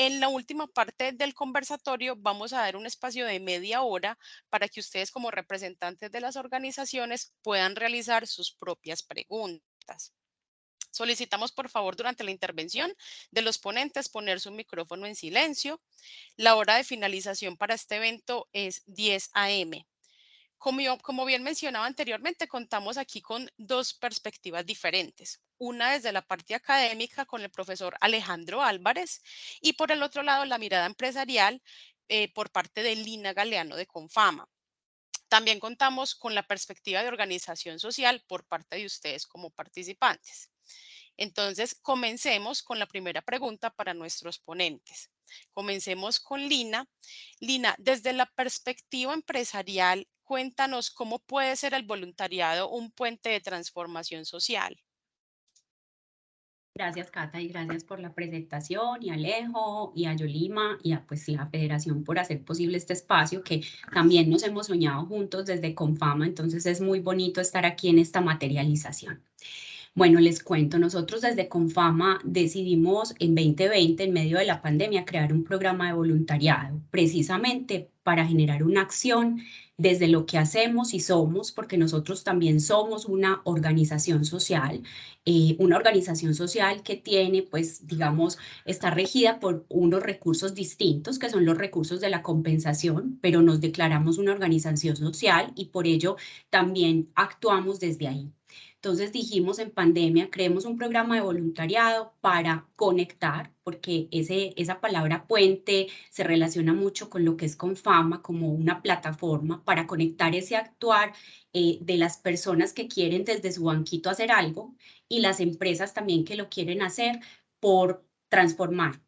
En la última parte del conversatorio vamos a dar un espacio de media hora para que ustedes como representantes de las organizaciones puedan realizar sus propias preguntas. Solicitamos, por favor, durante la intervención de los ponentes poner su micrófono en silencio. La hora de finalización para este evento es 10 a.m. Como bien mencionaba anteriormente, contamos aquí con dos perspectivas diferentes. Una desde la parte académica con el profesor Alejandro Álvarez y por el otro lado la mirada empresarial por parte de Lina Galeano de Confama. También contamos con la perspectiva de organización social por parte de ustedes como participantes. Entonces, comencemos con la primera pregunta para nuestros ponentes. Comencemos con Lina. Lina, desde la perspectiva empresarial, cuéntanos cómo puede ser el voluntariado un puente de transformación social. Gracias, Cata, y gracias por la presentación, y a Alejo, y a Yolima, y a pues, la Federación por hacer posible este espacio que también nos hemos soñado juntos desde Confama, entonces es muy bonito estar aquí en esta materialización. Bueno, les cuento, nosotros desde Confama decidimos en 2020, en medio de la pandemia, crear un programa de voluntariado, precisamente para generar una acción desde lo que hacemos y somos, porque nosotros también somos una organización social que tiene, pues, digamos, está regida por unos recursos distintos, que son los recursos de la compensación, pero nos declaramos una organización social y por ello también actuamos desde ahí. Entonces dijimos en pandemia, creemos un programa de voluntariado para conectar, porque esa palabra puente se relaciona mucho con lo que es Confama, como una plataforma para conectar ese actuar de las personas que quieren desde su banquito hacer algo y las empresas también que lo quieren hacer por transformar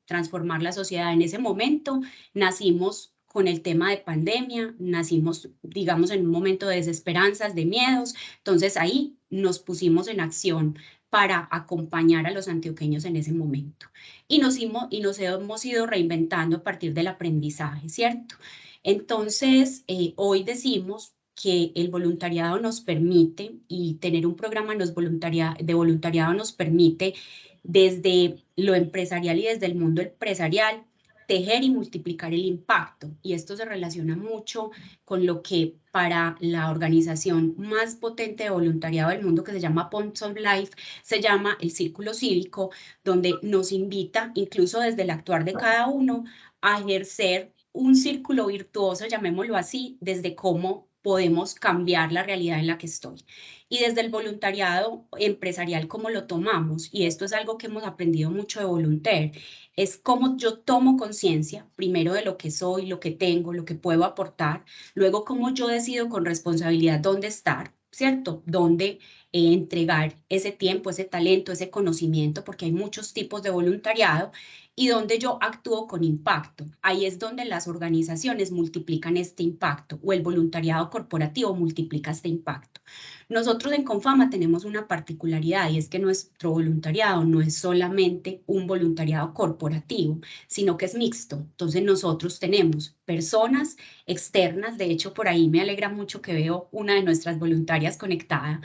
la sociedad. En ese momento nacimos con el tema de pandemia, nacimos, digamos, en un momento de desesperanzas, de miedos, entonces ahí nos pusimos en acción para acompañar a los antioqueños en ese momento. Y nos hemos ido reinventando a partir del aprendizaje, ¿cierto? Entonces, hoy decimos que el voluntariado nos permite y tener un programa de voluntariado nos permite desde lo empresarial y desde el mundo empresarial tejer y multiplicar el impacto. Y esto se relaciona mucho con lo que para la organización más potente de voluntariado del mundo, que se llama Bonds of Life, se llama el Círculo Cívico, donde nos invita, incluso desde el actuar de cada uno, a ejercer un círculo virtuoso, llamémoslo así, desde cómo podemos cambiar la realidad en la que estoy. Y desde el voluntariado empresarial, cómo lo tomamos, y esto es algo que hemos aprendido mucho de Volunteer, es cómo yo tomo conciencia, primero de lo que soy, lo que tengo, lo que puedo aportar, luego cómo yo decido con responsabilidad dónde estar, ¿cierto? Dónde entregar ese tiempo, ese talento, ese conocimiento, porque hay muchos tipos de voluntariado, y donde yo actúo con impacto. Ahí es donde las organizaciones multiplican este impacto o el voluntariado corporativo multiplica este impacto. Nosotros en Confama tenemos una particularidad y es que nuestro voluntariado no es solamente un voluntariado corporativo, sino que es mixto. Entonces nosotros tenemos personas externas, de hecho por ahí me alegra mucho que veo una de nuestras voluntarias conectada.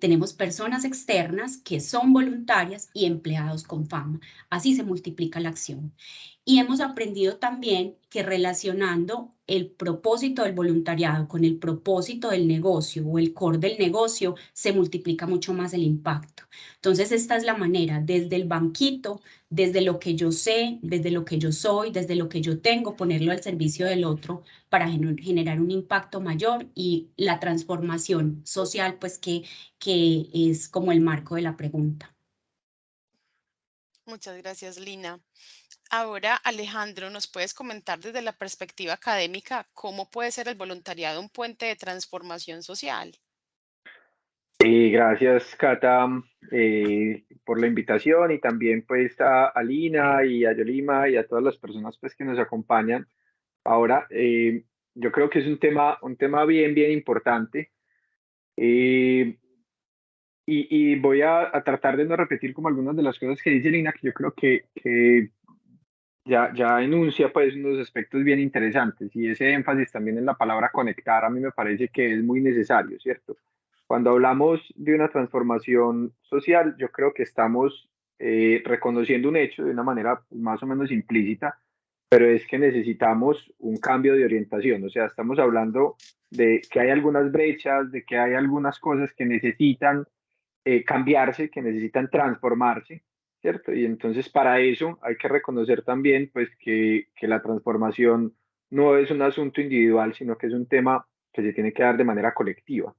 Tenemos personas externas que son voluntarias y empleados con fama. Así se multiplica la acción. Y hemos aprendido también que relacionando el propósito del voluntariado con el propósito del negocio o el core del negocio, se multiplica mucho más el impacto. Entonces, esta es la manera, desde el banquito, desde lo que yo sé, desde lo que yo soy, desde lo que yo tengo, ponerlo al servicio del otro para generar un impacto mayor y la transformación social, pues que es como el marco de la pregunta. Muchas gracias, Lina. Ahora, Alejandro, ¿nos puedes comentar desde la perspectiva académica cómo puede ser el voluntariado un puente de transformación social? Gracias, Cata, por la invitación y también pues a Lina y a Yolima y a todas las personas pues que nos acompañan. Ahora, yo creo que es un tema bien, bien importante eh, y voy a tratar de no repetir como algunas de las cosas que dice Lina, que yo creo que ya enuncia pues unos aspectos bien interesantes y ese énfasis también en la palabra conectar a mí me parece que es muy necesario, ¿cierto? Cuando hablamos de una transformación social, yo creo que estamos reconociendo un hecho de una manera más o menos implícita, pero es que necesitamos un cambio de orientación. O sea, estamos hablando de que hay algunas brechas, de que hay algunas cosas que necesitan cambiarse, que necesitan transformarse, ¿cierto? Y entonces para eso hay que reconocer también pues que la transformación no es un asunto individual, sino que es un tema que se tiene que dar de manera colectiva.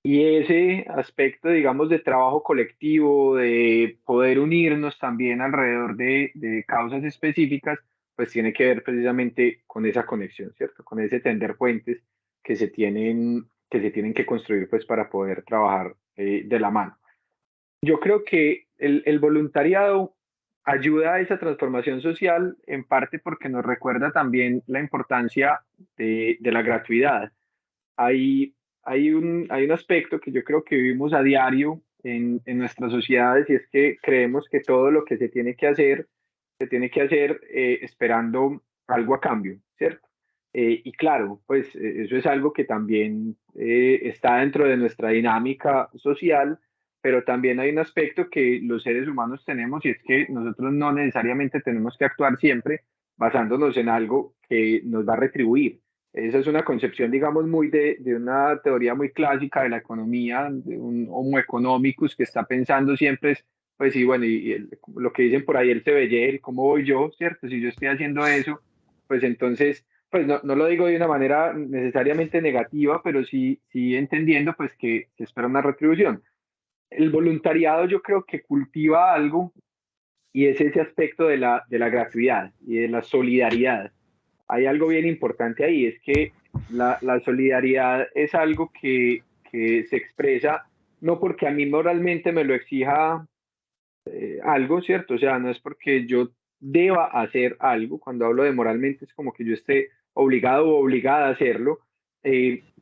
Y ese aspecto, digamos, de trabajo colectivo, de poder unirnos también alrededor de causas específicas, pues tiene que ver precisamente con esa conexión, ¿cierto? Con ese tender puentes que se tienen que construir pues para poder trabajar de la mano. Yo creo que el voluntariado ayuda a esa transformación social en parte porque nos recuerda también la importancia de la gratuidad. Hay, hay un aspecto que yo creo que vivimos a diario en nuestras sociedades y es que creemos que todo lo que se tiene que hacer esperando algo a cambio, ¿cierto? Y claro, pues eso es algo que también está dentro de nuestra dinámica social, pero también hay un aspecto que los seres humanos tenemos y es que nosotros no necesariamente tenemos que actuar siempre basándonos en algo que nos va a retribuir. Esa es una concepción, digamos, muy de una teoría muy clásica de la economía, de un homo economicus que está pensando siempre es, pues sí, bueno, lo que dicen por ahí, el se ve, ¿cómo voy yo, cierto? Si yo estoy haciendo eso, pues entonces, pues no lo digo de una manera necesariamente negativa, pero sí entendiendo pues que se espera una retribución. El voluntariado yo creo que cultiva algo y es ese aspecto de la gratuidad y de la solidaridad. Hay algo bien importante ahí, es que la solidaridad es algo que se expresa no porque a mí moralmente me lo exija algo, ¿cierto? O sea, no es porque yo deba hacer algo, cuando hablo de moralmente es como que yo esté obligado o obligada a hacerlo,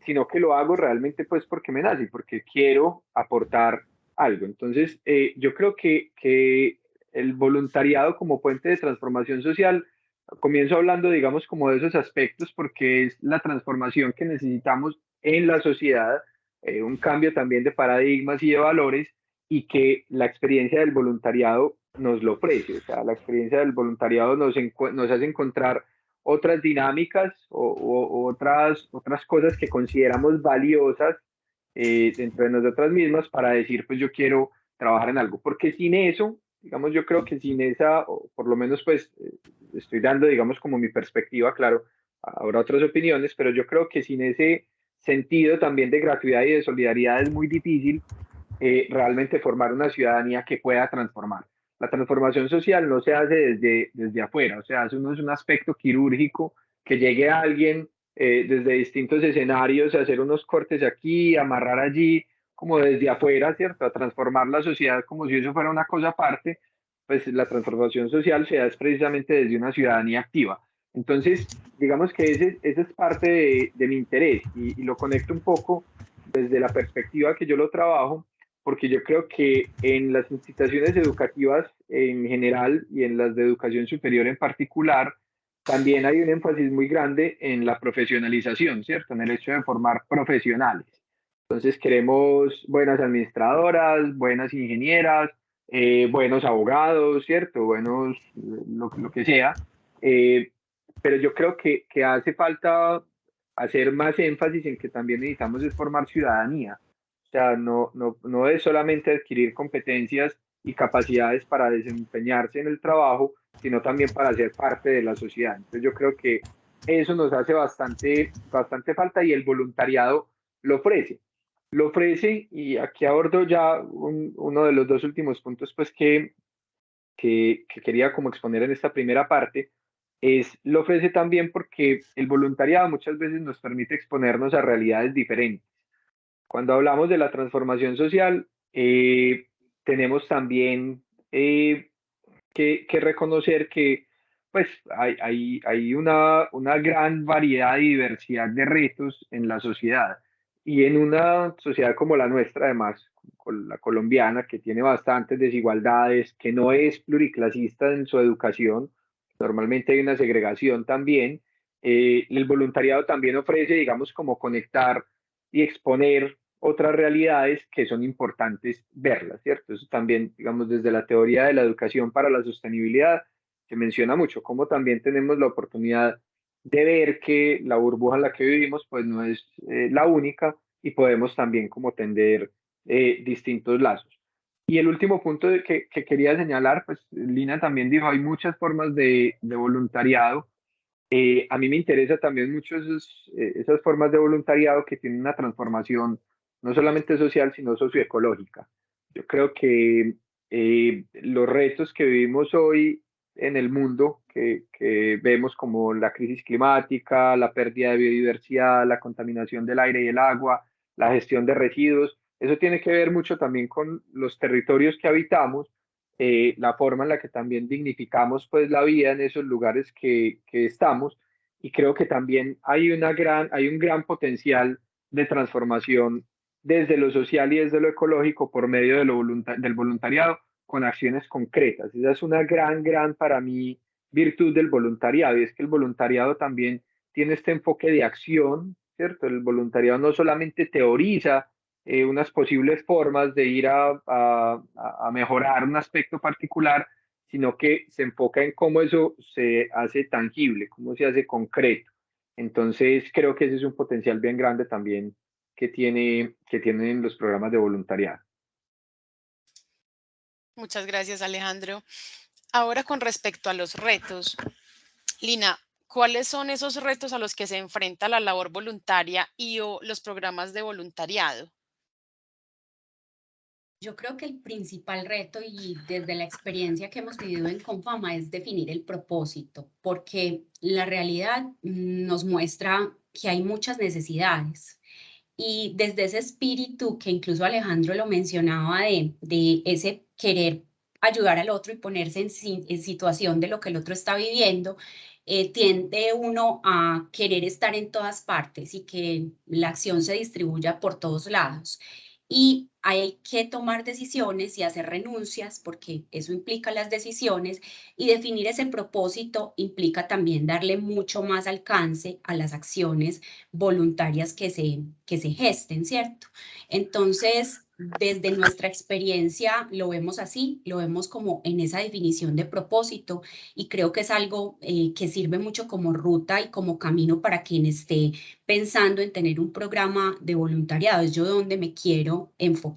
sino que lo hago realmente pues porque me nace, porque quiero aportar algo. Entonces, yo creo que el voluntariado como puente de transformación social, comienzo hablando, digamos, como de esos aspectos, porque es la transformación que necesitamos en la sociedad, un cambio también de paradigmas y de valores y que la experiencia del voluntariado nos lo ofrece. O sea, la experiencia del voluntariado nos hace encontrar otras dinámicas o otras cosas que consideramos valiosas dentro de nosotras mismas para decir, pues yo quiero trabajar en algo. Porque sin eso, digamos, yo creo que sin esa, o por lo menos pues estoy dando, digamos, como mi perspectiva, claro, habrá otras opiniones, pero yo creo que sin ese sentido también de gratuidad y de solidaridad es muy difícil realmente formar una ciudadanía que pueda transformar. La transformación social no se hace desde afuera, o sea, eso no es un aspecto quirúrgico que llegue a alguien desde distintos escenarios a hacer unos cortes aquí, amarrar allí, como desde afuera, ¿cierto? A transformar la sociedad como si eso fuera una cosa aparte, pues la transformación social se da precisamente desde una ciudadanía activa. Entonces, digamos que ese es parte de mi interés y lo conecto un poco desde la perspectiva que yo lo trabajo porque yo creo que en las instituciones educativas en general y en las de educación superior en particular, también hay un énfasis muy grande en la profesionalización, ¿cierto? En el hecho de formar profesionales. Entonces queremos buenas administradoras, buenas ingenieras, buenos abogados, ¿cierto? Buenos, lo que sea. Eh, pero yo creo que hace falta hacer más énfasis en que también necesitamos es formar ciudadanía. O sea, no es solamente adquirir competencias y capacidades para desempeñarse en el trabajo, sino también para ser parte de la sociedad. Entonces yo creo que eso nos hace bastante falta y el voluntariado lo ofrece. Lo ofrece y aquí abordo ya uno de los dos últimos puntos pues que quería como exponer en esta primera parte, lo ofrece también porque el voluntariado muchas veces nos permite exponernos a realidades diferentes. Cuando hablamos de la transformación social, tenemos también que reconocer que pues, hay una gran variedad y diversidad de retos en la sociedad. Y en una sociedad como la nuestra, además, con la colombiana, que tiene bastantes desigualdades, que no es pluriclasista en su educación, normalmente hay una segregación también, el voluntariado también ofrece, digamos, como conectar y exponer otras realidades que son importantes verlas, ¿cierto? Eso también, digamos, desde la teoría de la educación para la sostenibilidad, se menciona mucho, cómo también tenemos la oportunidad de ver que la burbuja en la que vivimos, pues no es la única y podemos también como tender distintos lazos. Y el último punto que quería señalar, pues Lina también dijo, hay muchas formas de voluntariado. A mí me interesa también mucho esas formas de voluntariado que tienen una transformación no solamente social, sino socioecológica. Yo creo que los retos que vivimos hoy en el mundo, que vemos como la crisis climática, la pérdida de biodiversidad, la contaminación del aire y el agua, la gestión de residuos, eso tiene que ver mucho también con los territorios que habitamos, la forma en la que también dignificamos pues la vida en esos lugares que estamos, y creo que también hay un gran potencial de transformación desde lo social y desde lo ecológico por medio de del voluntariado con acciones concretas. Esa es una gran para mí virtud del voluntariado, y es que el voluntariado también tiene este enfoque de acción, ¿cierto? El voluntariado no solamente teoriza unas posibles formas de ir a mejorar un aspecto particular, sino que se enfoca en cómo eso se hace tangible, cómo se hace concreto. Entonces, creo que ese es un potencial bien grande también que tienen los programas de voluntariado. Muchas gracias, Alejandro. Ahora, con respecto a los retos, Lina, ¿cuáles son esos retos a los que se enfrenta la labor voluntaria y o los programas de voluntariado? Yo creo que el principal reto y desde la experiencia que hemos vivido en Confama es definir el propósito, porque la realidad nos muestra que hay muchas necesidades. Y desde ese espíritu que incluso Alejandro lo mencionaba de ese querer ayudar al otro y ponerse en situación de lo que el otro está viviendo, tiende uno a querer estar en todas partes y que la acción se distribuya por todos lados. Y hay que tomar decisiones y hacer renuncias porque eso implica las decisiones, y definir ese propósito implica también darle mucho más alcance a las acciones voluntarias que se gesten, ¿cierto? Entonces, desde nuestra experiencia lo vemos así, lo vemos como en esa definición de propósito, y creo que es algo que sirve mucho como ruta y como camino para quien esté pensando en tener un programa de voluntariado. Es yo donde me quiero enfocar.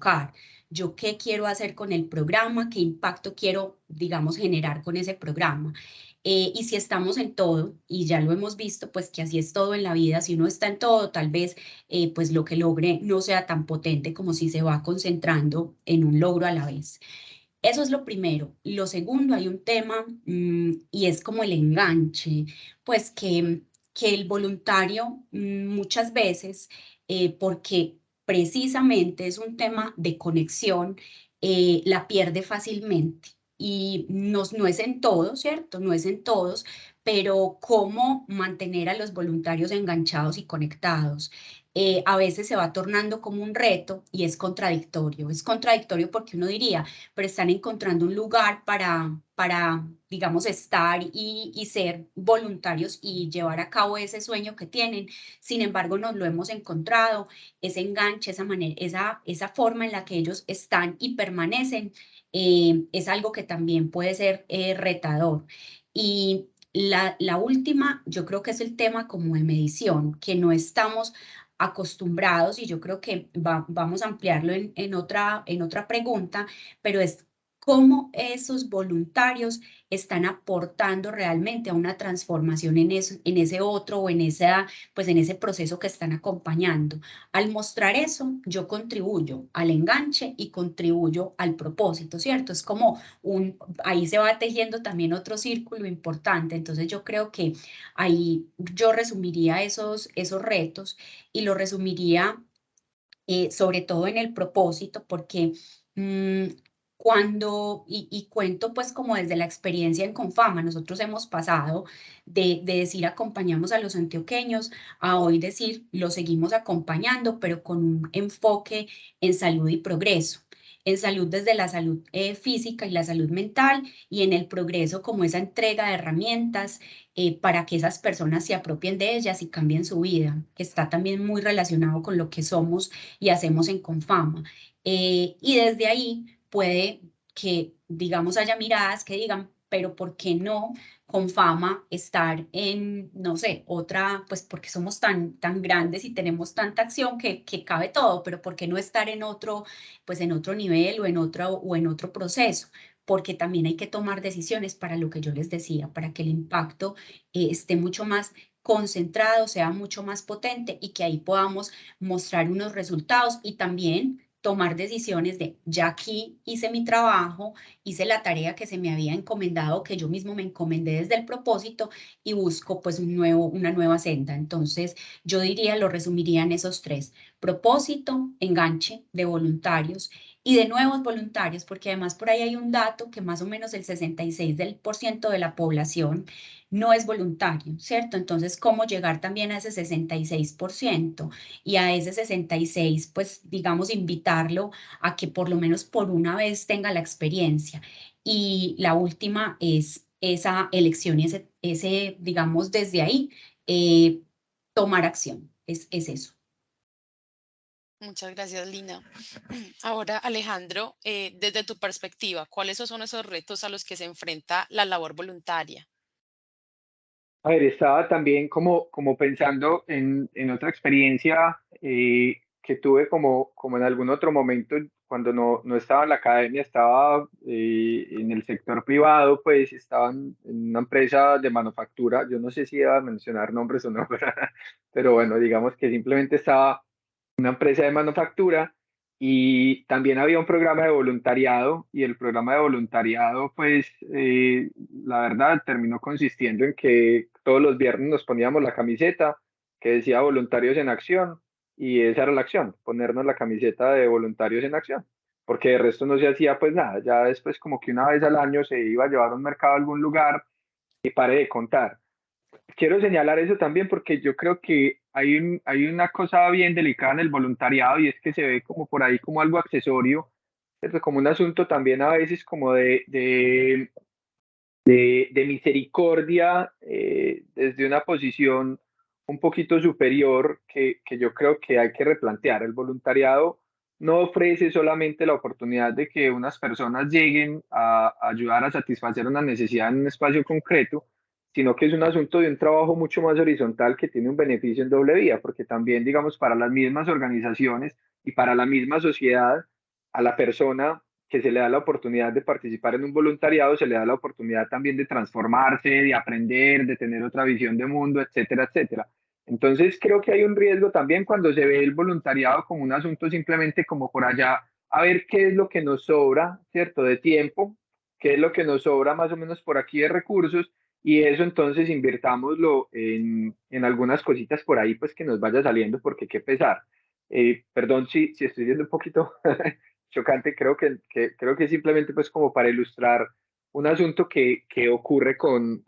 Yo qué quiero hacer con el programa, qué impacto quiero, digamos, generar con ese programa. Y si estamos en todo, y ya lo hemos visto, pues que así es todo en la vida, si uno está en todo, tal vez pues lo que logre no sea tan potente como si se va concentrando en un logro a la vez. Eso es lo primero. Lo segundo, hay un tema y es como el enganche, pues que el voluntario muchas veces, porque precisamente es un tema de conexión, la pierde fácilmente. Y no es en todos, ¿cierto? No es en todos, pero cómo mantener a los voluntarios enganchados y conectados. A veces se va tornando como un reto y es contradictorio. Es contradictorio porque uno diría, pero están encontrando un lugar para digamos, estar y ser voluntarios y llevar a cabo ese sueño que tienen. Sin embargo, nos lo hemos encontrado, ese enganche, esa manera, esa forma en la que ellos están y permanecen, es algo que también puede ser retador. Y la última, yo creo que es el tema como de medición, que no estamos acostumbrados, y yo creo que vamos a ampliarlo en otra pregunta, pero es cómo esos voluntarios están aportando realmente a una transformación en ese otro o pues en ese proceso que están acompañando. Al mostrar eso, yo contribuyo al enganche y contribuyo al propósito, ¿cierto? Es como ahí se va tejiendo también otro círculo importante. Entonces yo creo que ahí yo resumiría esos retos, y lo resumiría sobre todo en el propósito, porque y cuento pues como desde la experiencia en Confama, nosotros hemos pasado de decir acompañamos a los antioqueños a hoy decir los seguimos acompañando, pero con un enfoque en salud y progreso. en salud desde la salud física y la salud mental, y en el progreso como esa entrega de herramientas para que esas personas se apropien de ellas y cambien su vida, que está también muy relacionado con lo que somos y hacemos en Confama. Y desde ahí puede que, digamos, haya miradas que digan, pero ¿por qué no Confama estar en, no sé, otra, pues porque somos tan grandes y tenemos tanta acción que cabe todo, pero ¿por qué no estar en otro, pues en otro nivel o en otro proceso? Porque también hay que tomar decisiones para lo que yo les decía, para que el impacto esté mucho más concentrado, sea mucho más potente y que ahí podamos mostrar unos resultados y también tomar decisiones de, ya aquí hice mi trabajo, hice la tarea que se me había encomendado, que yo mismo me encomendé desde el propósito y busco pues una nueva senda. Entonces, yo diría, lo resumiría en esos tres: propósito, enganche de voluntarios y de nuevos voluntarios, porque además por ahí hay un dato que más o menos el 66% de la población no es voluntario, ¿cierto? Entonces, ¿cómo llegar también a ese 66%? Y a ese 66, pues digamos, invitarlo a que por lo menos por una vez tenga la experiencia. Y la última es esa elección y ese digamos, desde ahí, tomar acción. Es eso. Muchas gracias, Lina. Ahora, Alejandro, desde tu perspectiva, ¿cuáles son esos retos a los que se enfrenta la labor voluntaria? A ver, estaba también como pensando en otra experiencia que tuve como en algún otro momento, cuando no estaba en la academia, estaba en el sector privado, pues estaba en una empresa de manufactura. Yo no sé si iba a mencionar nombres o no, pero bueno, digamos que simplemente estaba en una empresa de manufactura y también había un programa de voluntariado, y el programa de voluntariado, pues, la verdad, terminó consistiendo en que todos los viernes nos poníamos la camiseta que decía Voluntarios en Acción, y esa era la acción, ponernos la camiseta de Voluntarios en Acción, porque de resto no se hacía pues nada. Ya después, como que una vez al año se iba a llevar un mercado a algún lugar, y pare de contar. Quiero señalar eso también porque yo creo que hay una cosa bien delicada en el voluntariado, y es que se ve como por ahí como algo accesorio, ¿cierto? Como un asunto también a veces como de misericordia, desde una posición un poquito superior, que yo creo que hay que replantear. El voluntariado no ofrece solamente la oportunidad de que unas personas lleguen a ayudar a satisfacer una necesidad en un espacio concreto, sino que es un asunto de un trabajo mucho más horizontal que tiene un beneficio en doble vía, porque también, digamos, para las mismas organizaciones y para la misma sociedad, a la persona que se le da la oportunidad de participar en un voluntariado, se le da la oportunidad también de transformarse, de aprender, de tener otra visión de mundo, etcétera, etcétera. Entonces, creo que hay un riesgo también cuando se ve el voluntariado como un asunto simplemente como por allá, a ver qué es lo que nos sobra, ¿cierto? De tiempo, qué es lo que nos sobra más o menos por aquí de recursos, y eso entonces invirtámoslo en algunas cositas por ahí, pues que nos vaya saliendo, porque qué pesar. Perdón si estoy siendo un poquito chocante, creo que simplemente pues como para ilustrar un asunto que ocurre con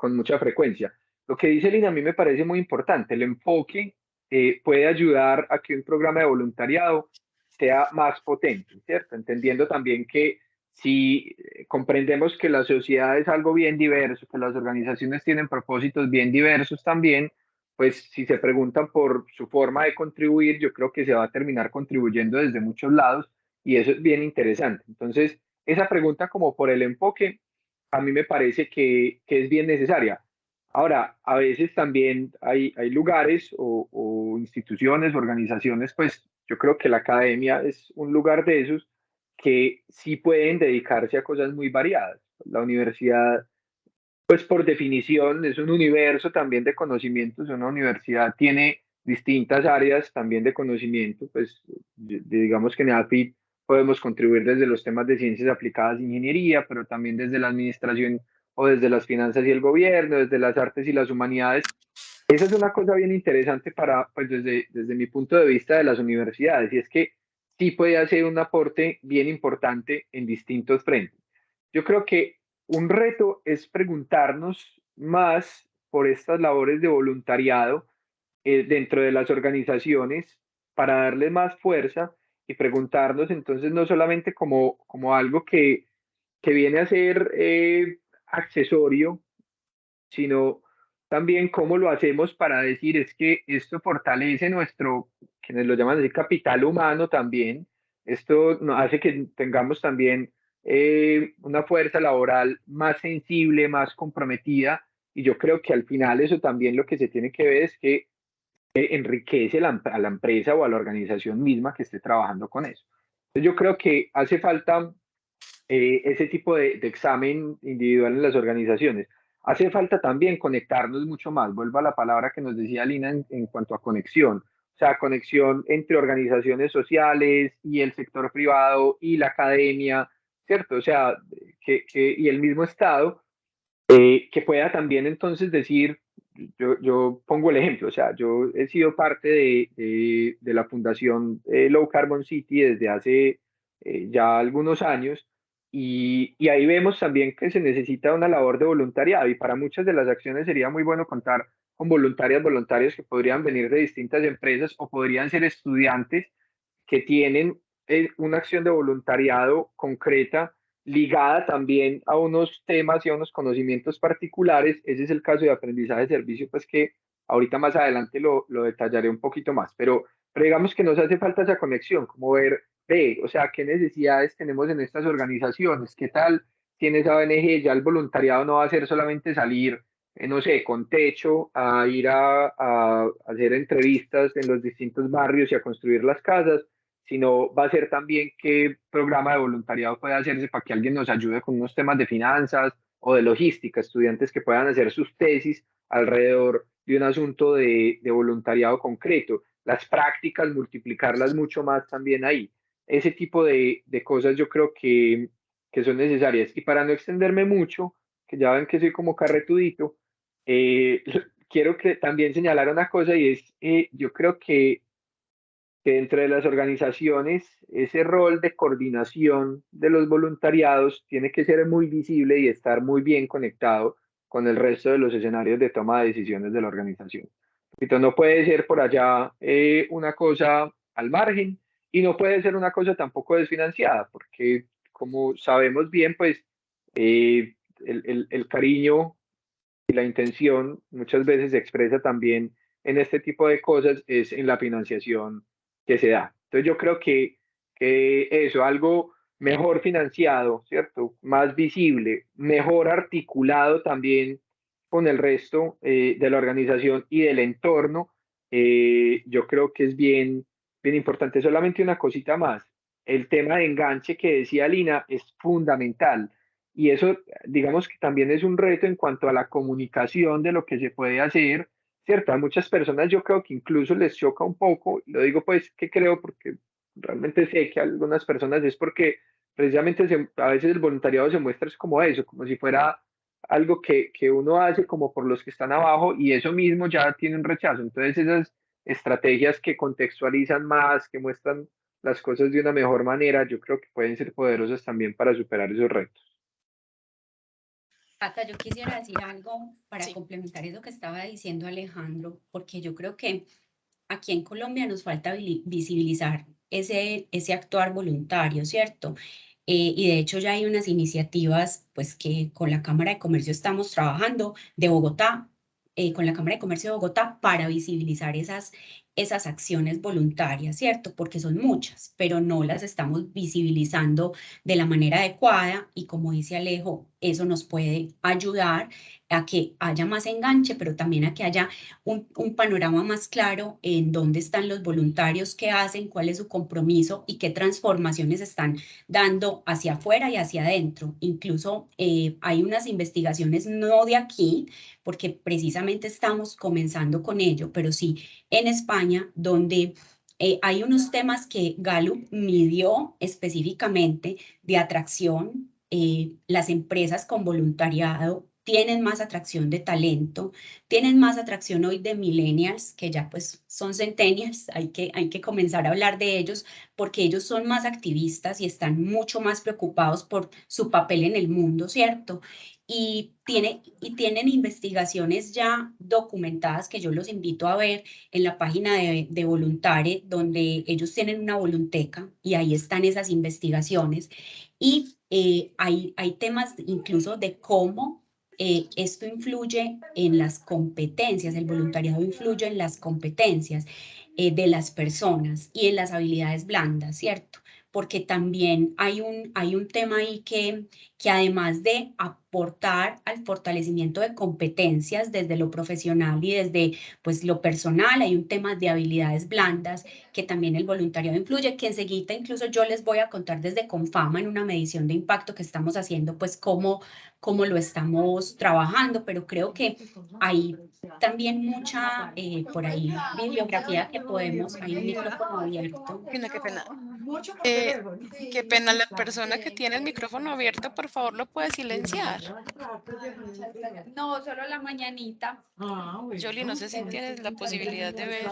mucha frecuencia. Lo que dice Lina a mí me parece muy importante. El enfoque puede ayudar a que un programa de voluntariado sea más potente, ¿cierto? Entendiendo también que si comprendemos que la sociedad es algo bien diverso, que las organizaciones tienen propósitos bien diversos también, pues si se preguntan por su forma de contribuir, yo creo que se va a terminar contribuyendo desde muchos lados, y eso es bien interesante. Entonces, esa pregunta como por el enfoque, a mí me parece que es bien necesaria. Ahora, a veces también hay lugares o instituciones, organizaciones, pues yo creo que la academia es un lugar de esos que sí pueden dedicarse a cosas muy variadas. La universidad, pues por definición, es un universo también de conocimientos. Una universidad tiene distintas áreas también de conocimiento, pues digamos que en AFIT podemos contribuir desde los temas de ciencias aplicadas e ingeniería, pero también desde la administración o desde las finanzas y el gobierno, desde las artes y las humanidades. Esa es una cosa bien interesante para, pues desde mi punto de vista de las universidades, y es que sí puede hacer un aporte bien importante en distintos frentes. Yo creo que un reto es preguntarnos más por estas labores de voluntariado dentro de las organizaciones, para darle más fuerza y preguntarnos entonces no solamente como algo que viene a ser accesorio, sino también cómo lo hacemos para decir es que esto fortalece nuestro, quienes lo llaman así, capital humano también. Esto nos hace que tengamos también una fuerza laboral más sensible, más comprometida, y yo creo que al final eso también lo que se tiene que ver es que enriquece a la empresa o a la organización misma que esté trabajando con eso. Entonces yo creo que hace falta ese tipo de examen individual en las organizaciones. Hace falta también conectarnos mucho más, vuelvo a la palabra que nos decía Lina en cuanto a conexión, o sea, conexión entre organizaciones sociales y el sector privado y la academia, ¿cierto? O sea, y el mismo Estado, que pueda también entonces decir, yo pongo el ejemplo, o sea, yo he sido parte de la Fundación Low Carbon City desde hace ya algunos años y ahí vemos también que se necesita una labor de voluntariado y para muchas de las acciones sería muy bueno contar con voluntarios que podrían venir de distintas empresas o podrían ser estudiantes que tienen una acción de voluntariado concreta ligada también a unos temas y a unos conocimientos particulares. Ese es el caso de aprendizaje de servicio, pues que ahorita más adelante lo detallaré un poquito más, pero digamos que nos hace falta esa conexión, como ver, o sea, qué necesidades tenemos en estas organizaciones, qué tal tiene esa ONG, ya el voluntariado no va a ser solamente salir, no sé, con techo, a ir a hacer entrevistas en los distintos barrios y a construir las casas, sino va a ser también qué programa de voluntariado puede hacerse para que alguien nos ayude con unos temas de finanzas o de logística, estudiantes que puedan hacer sus tesis alrededor de un asunto de voluntariado concreto, las prácticas, multiplicarlas mucho más también ahí. Ese tipo de cosas yo creo que son necesarias. Y para no extenderme mucho, que ya ven que soy como carretudito, quiero que también señalar una cosa y es, yo creo que dentro de las organizaciones ese rol de coordinación de los voluntariados tiene que ser muy visible y estar muy bien conectado con el resto de los escenarios de toma de decisiones de la organización. Entonces, no puede ser por allá una cosa al margen y no puede ser una cosa tampoco desfinanciada, porque como sabemos bien, pues el cariño y la intención muchas veces se expresa también en este tipo de cosas, es en la financiación que se da. Entonces yo creo que eso, algo mejor financiado, ¿cierto? Más visible, mejor articulado también con el resto de la organización y del entorno, yo creo que es bien importante. Solamente una cosita más. El tema de enganche que decía Lina es fundamental. Y eso, digamos que también es un reto en cuanto a la comunicación de lo que se puede hacer, ¿cierto? A muchas personas yo creo que incluso les choca un poco, lo digo pues que creo porque realmente sé que a algunas personas es porque precisamente a veces el voluntariado se muestra es como eso, como si fuera algo que uno hace como por los que están abajo y eso mismo ya tiene un rechazo. Entonces esas estrategias que contextualizan más, que muestran las cosas de una mejor manera, yo creo que pueden ser poderosas también para superar esos retos. Cata, yo quisiera decir algo para Sí. complementar eso que estaba diciendo Alejandro, porque yo creo que aquí en Colombia nos falta visibilizar ese actuar voluntario, ¿cierto? Y de hecho ya hay unas iniciativas, pues que con la Cámara de Comercio estamos trabajando de Bogotá, con la Cámara de Comercio de Bogotá para visibilizar esas acciones voluntarias, ¿cierto? Porque son muchas, pero no las estamos visibilizando de la manera adecuada y como dice Alejo, eso nos puede ayudar a que haya más enganche, pero también a que haya un panorama más claro en dónde están los voluntarios, qué hacen, cuál es su compromiso y qué transformaciones están dando hacia afuera y hacia adentro. Incluso hay unas investigaciones no de aquí, porque precisamente estamos comenzando con ello, pero sí en España, donde hay unos temas que Gallup midió específicamente de atracción. Las empresas con voluntariado tienen más atracción de talento, tienen más atracción hoy de millennials, que ya pues son centennials, hay que comenzar a hablar de ellos, porque ellos son más activistas y están mucho más preocupados por su papel en el mundo, ¿cierto? Y tienen investigaciones ya documentadas que yo los invito a ver en la página de Voluntare, donde ellos tienen una volunteca y ahí están esas investigaciones. Y hay temas incluso de cómo esto influye en las competencias, el voluntariado influye en las competencias de las personas y en las habilidades blandas, ¿cierto? Porque también hay un tema ahí que además de aportar al fortalecimiento de competencias desde lo profesional y desde pues, lo personal, hay un tema de habilidades blandas que también el voluntariado influye, que enseguida incluso yo les voy a contar desde Confama en una medición de impacto que estamos haciendo, pues cómo lo estamos trabajando, pero creo que hay también mucha por ahí bibliografía que podemos, hay un micrófono abierto. Lina, qué pena. Mucho por Eh, teléfono. Qué pena, la persona que tiene el micrófono abierto, por favor, lo puede silenciar. No, solo la mañanita. Jolie, no sé si tienes la posibilidad de ver.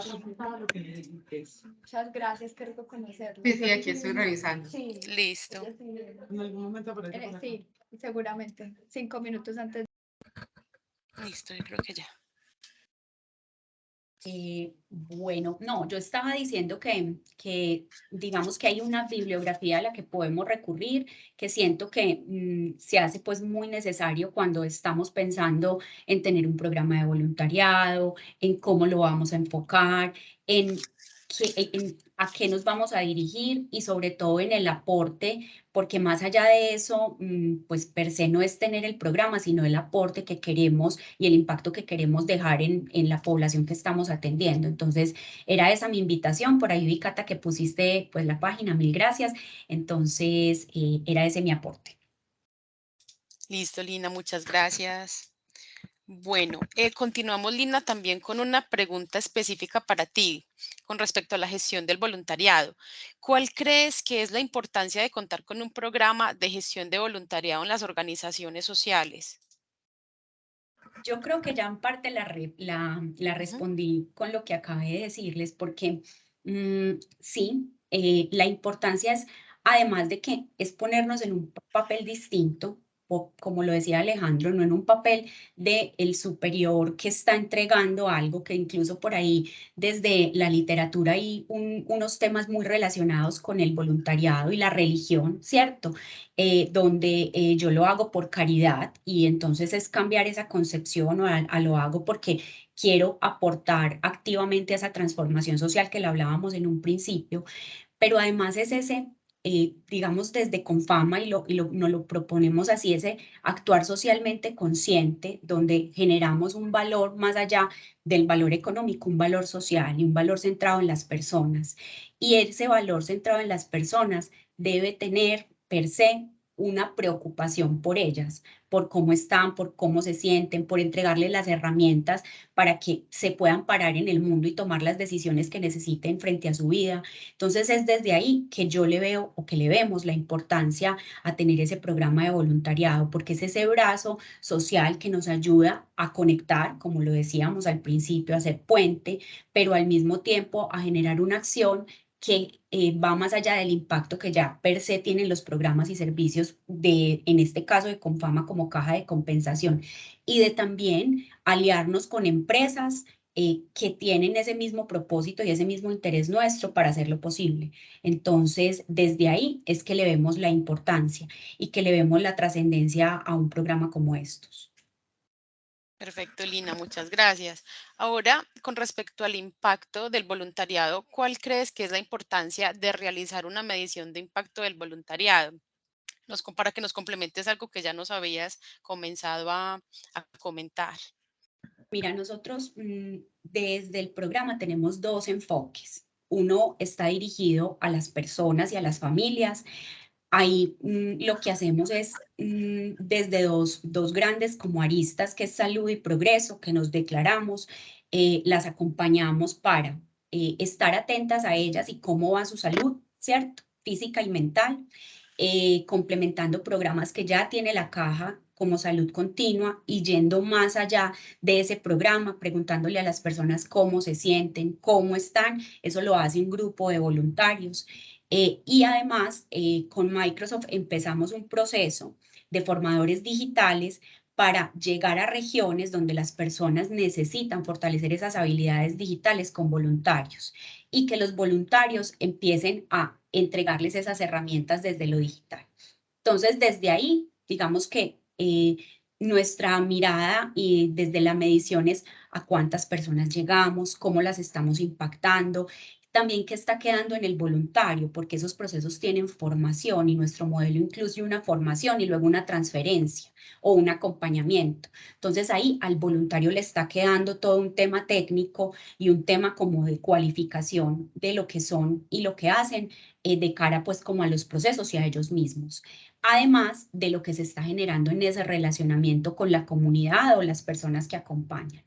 Muchas gracias, qué rico conocerlo. Sí, aquí estoy revisando. Sí. Listo. En algún momento aparece. Sí, seguramente. 5 minutos antes. Listo, yo creo que ya. Bueno, no, yo estaba diciendo que digamos que hay una bibliografía a la que podemos recurrir, que siento que se hace pues muy necesario cuando estamos pensando en tener un programa de voluntariado, en cómo lo vamos a enfocar, en a qué nos vamos a dirigir y sobre todo en el aporte, porque más allá de eso, pues per se no es tener el programa, sino el aporte que queremos y el impacto que queremos dejar en la población que estamos atendiendo. Entonces, era esa mi invitación. Por ahí vi, Cata, que pusiste pues la página, mil gracias. Entonces, era ese mi aporte. Listo, Lina, muchas gracias. Bueno, continuamos, Lina, también con una pregunta específica para ti con respecto a la gestión del voluntariado. ¿Cuál crees que es la importancia de contar con un programa de gestión de voluntariado en las organizaciones sociales? Yo creo que ya en parte la respondí con lo que acabé de decirles, porque sí, la importancia es, además de que es ponernos en un papel distinto, como lo decía Alejandro, no en un papel de el superior que está entregando algo, que incluso por ahí desde la literatura hay unos temas muy relacionados con el voluntariado y la religión, ¿cierto? Donde yo lo hago por caridad y entonces es cambiar esa concepción a lo hago porque quiero aportar activamente a esa transformación social que le hablábamos en un principio, pero además es ese, digamos, desde Confama y nos lo proponemos así, ese actuar socialmente consciente, donde generamos un valor más allá del valor económico, un valor social y un valor centrado en las personas. Y ese valor centrado en las personas debe tener per se una preocupación por ellas, por cómo están, por cómo se sienten, por entregarles las herramientas para que se puedan parar en el mundo y tomar las decisiones que necesiten frente a su vida. Entonces es desde ahí que yo le veo o que le vemos la importancia a tener ese programa de voluntariado, porque es ese brazo social que nos ayuda a conectar, como lo decíamos al principio, a hacer puente, pero al mismo tiempo a generar una acción que va más allá del impacto que ya per se tienen los programas y servicios en este caso de Confama como caja de compensación, y de también aliarnos con empresas que tienen ese mismo propósito y ese mismo interés nuestro para hacerlo posible. Entonces, desde ahí es que le vemos la importancia y que le vemos la trascendencia a un programa como estos. Perfecto, Lina, muchas gracias. Ahora, con respecto al impacto del voluntariado, ¿cuál crees que es la importancia de realizar una medición de impacto del voluntariado? Para que nos complementes algo que ya nos habías comenzado a comentar. Mira, nosotros desde el programa tenemos dos enfoques. Uno está dirigido a las personas y a las familias. Ahí lo que hacemos es desde dos grandes como aristas, que es salud y progreso, que nos declaramos, las acompañamos para estar atentas a ellas y cómo va su salud, ¿cierto? Física y mental, complementando programas que ya tiene la caja como Salud Continua y yendo más allá de ese programa, preguntándole a las personas cómo se sienten, cómo están. Eso lo hace un grupo de voluntarios. Y además, con Microsoft empezamos un proceso de formadores digitales para llegar a regiones donde las personas necesitan fortalecer esas habilidades digitales con voluntarios y que los voluntarios empiecen a entregarles esas herramientas desde lo digital. Entonces, desde ahí, digamos que nuestra mirada y desde la medición es a cuántas personas llegamos, cómo las estamos impactando, también qué está quedando en el voluntario, porque esos procesos tienen formación y nuestro modelo incluye una formación y luego una transferencia o un acompañamiento. Entonces ahí al voluntario le está quedando todo un tema técnico y un tema como de cualificación de lo que son y lo que hacen de cara pues como a los procesos y a ellos mismos. Además de lo que se está generando en ese relacionamiento con la comunidad o las personas que acompañan.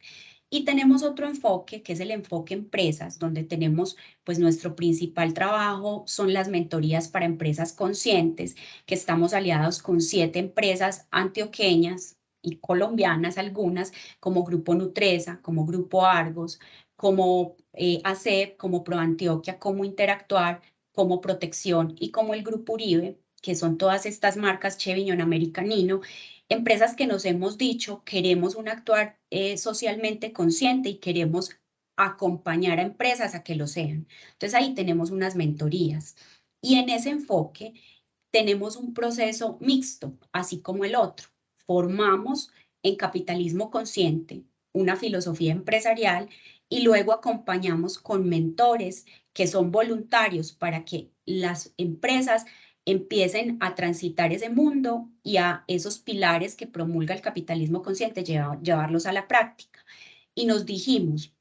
Y tenemos otro enfoque, que es el enfoque empresas, donde tenemos, pues nuestro principal trabajo son las mentorías para empresas conscientes, que estamos aliados con 7 empresas antioqueñas y colombianas algunas, como Grupo Nutresa, como Grupo Argos, como ACEP, como ProAntioquia, como Interactuar, como Protección y como el Grupo Uribe, que son todas estas marcas Cheviñón, Americanino, empresas que nos hemos dicho queremos un actuar socialmente consciente y queremos acompañar a empresas a que lo sean. Entonces ahí tenemos unas mentorías y en ese enfoque tenemos un proceso mixto, así como el otro. Formamos en capitalismo consciente una filosofía empresarial y luego acompañamos con mentores que son voluntarios para que las empresas empiecen a transitar ese mundo y a esos pilares que promulga el capitalismo consciente, llevarlos a la práctica. Y nos dijimos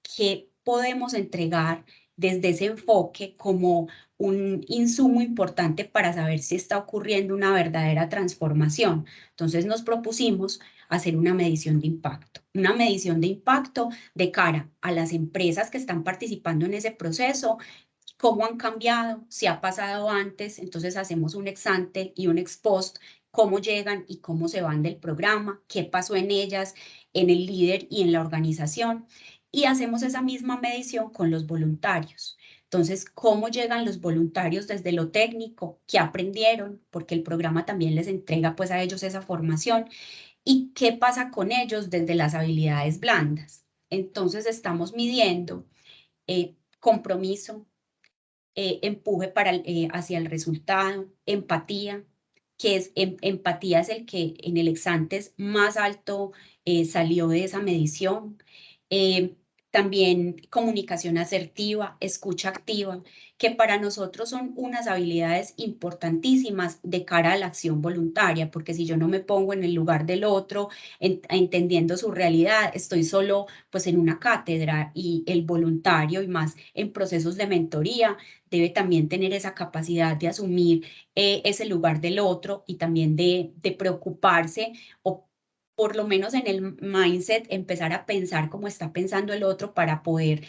que podemos entregar desde ese enfoque como un insumo importante para saber si está ocurriendo una verdadera transformación. Entonces nos propusimos hacer una medición de impacto de cara a las empresas que están participando en ese proceso, cómo han cambiado, si ha pasado antes, entonces hacemos un ex ante y un ex post, cómo llegan y cómo se van del programa, qué pasó en ellas, en el líder y en la organización, y hacemos esa misma medición con los voluntarios. Entonces, ¿cómo llegan los voluntarios desde lo técnico? ¿Qué aprendieron? Porque el programa también les entrega pues a ellos esa formación. ¿Y qué pasa con ellos desde las habilidades blandas? Entonces, estamos midiendo compromiso, empuje hacia el resultado, empatía, que es empatía es el que en el ex antes más alto salió de esa medición. También comunicación asertiva, escucha activa, que para nosotros son unas habilidades importantísimas de cara a la acción voluntaria, porque si yo no me pongo en el lugar del otro, entendiendo su realidad, estoy solo pues en una cátedra y el voluntario y más en procesos de mentoría debe también tener esa capacidad de asumir ese lugar del otro y también de preocuparse o por lo menos en el mindset, empezar a pensar como está pensando el otro para poder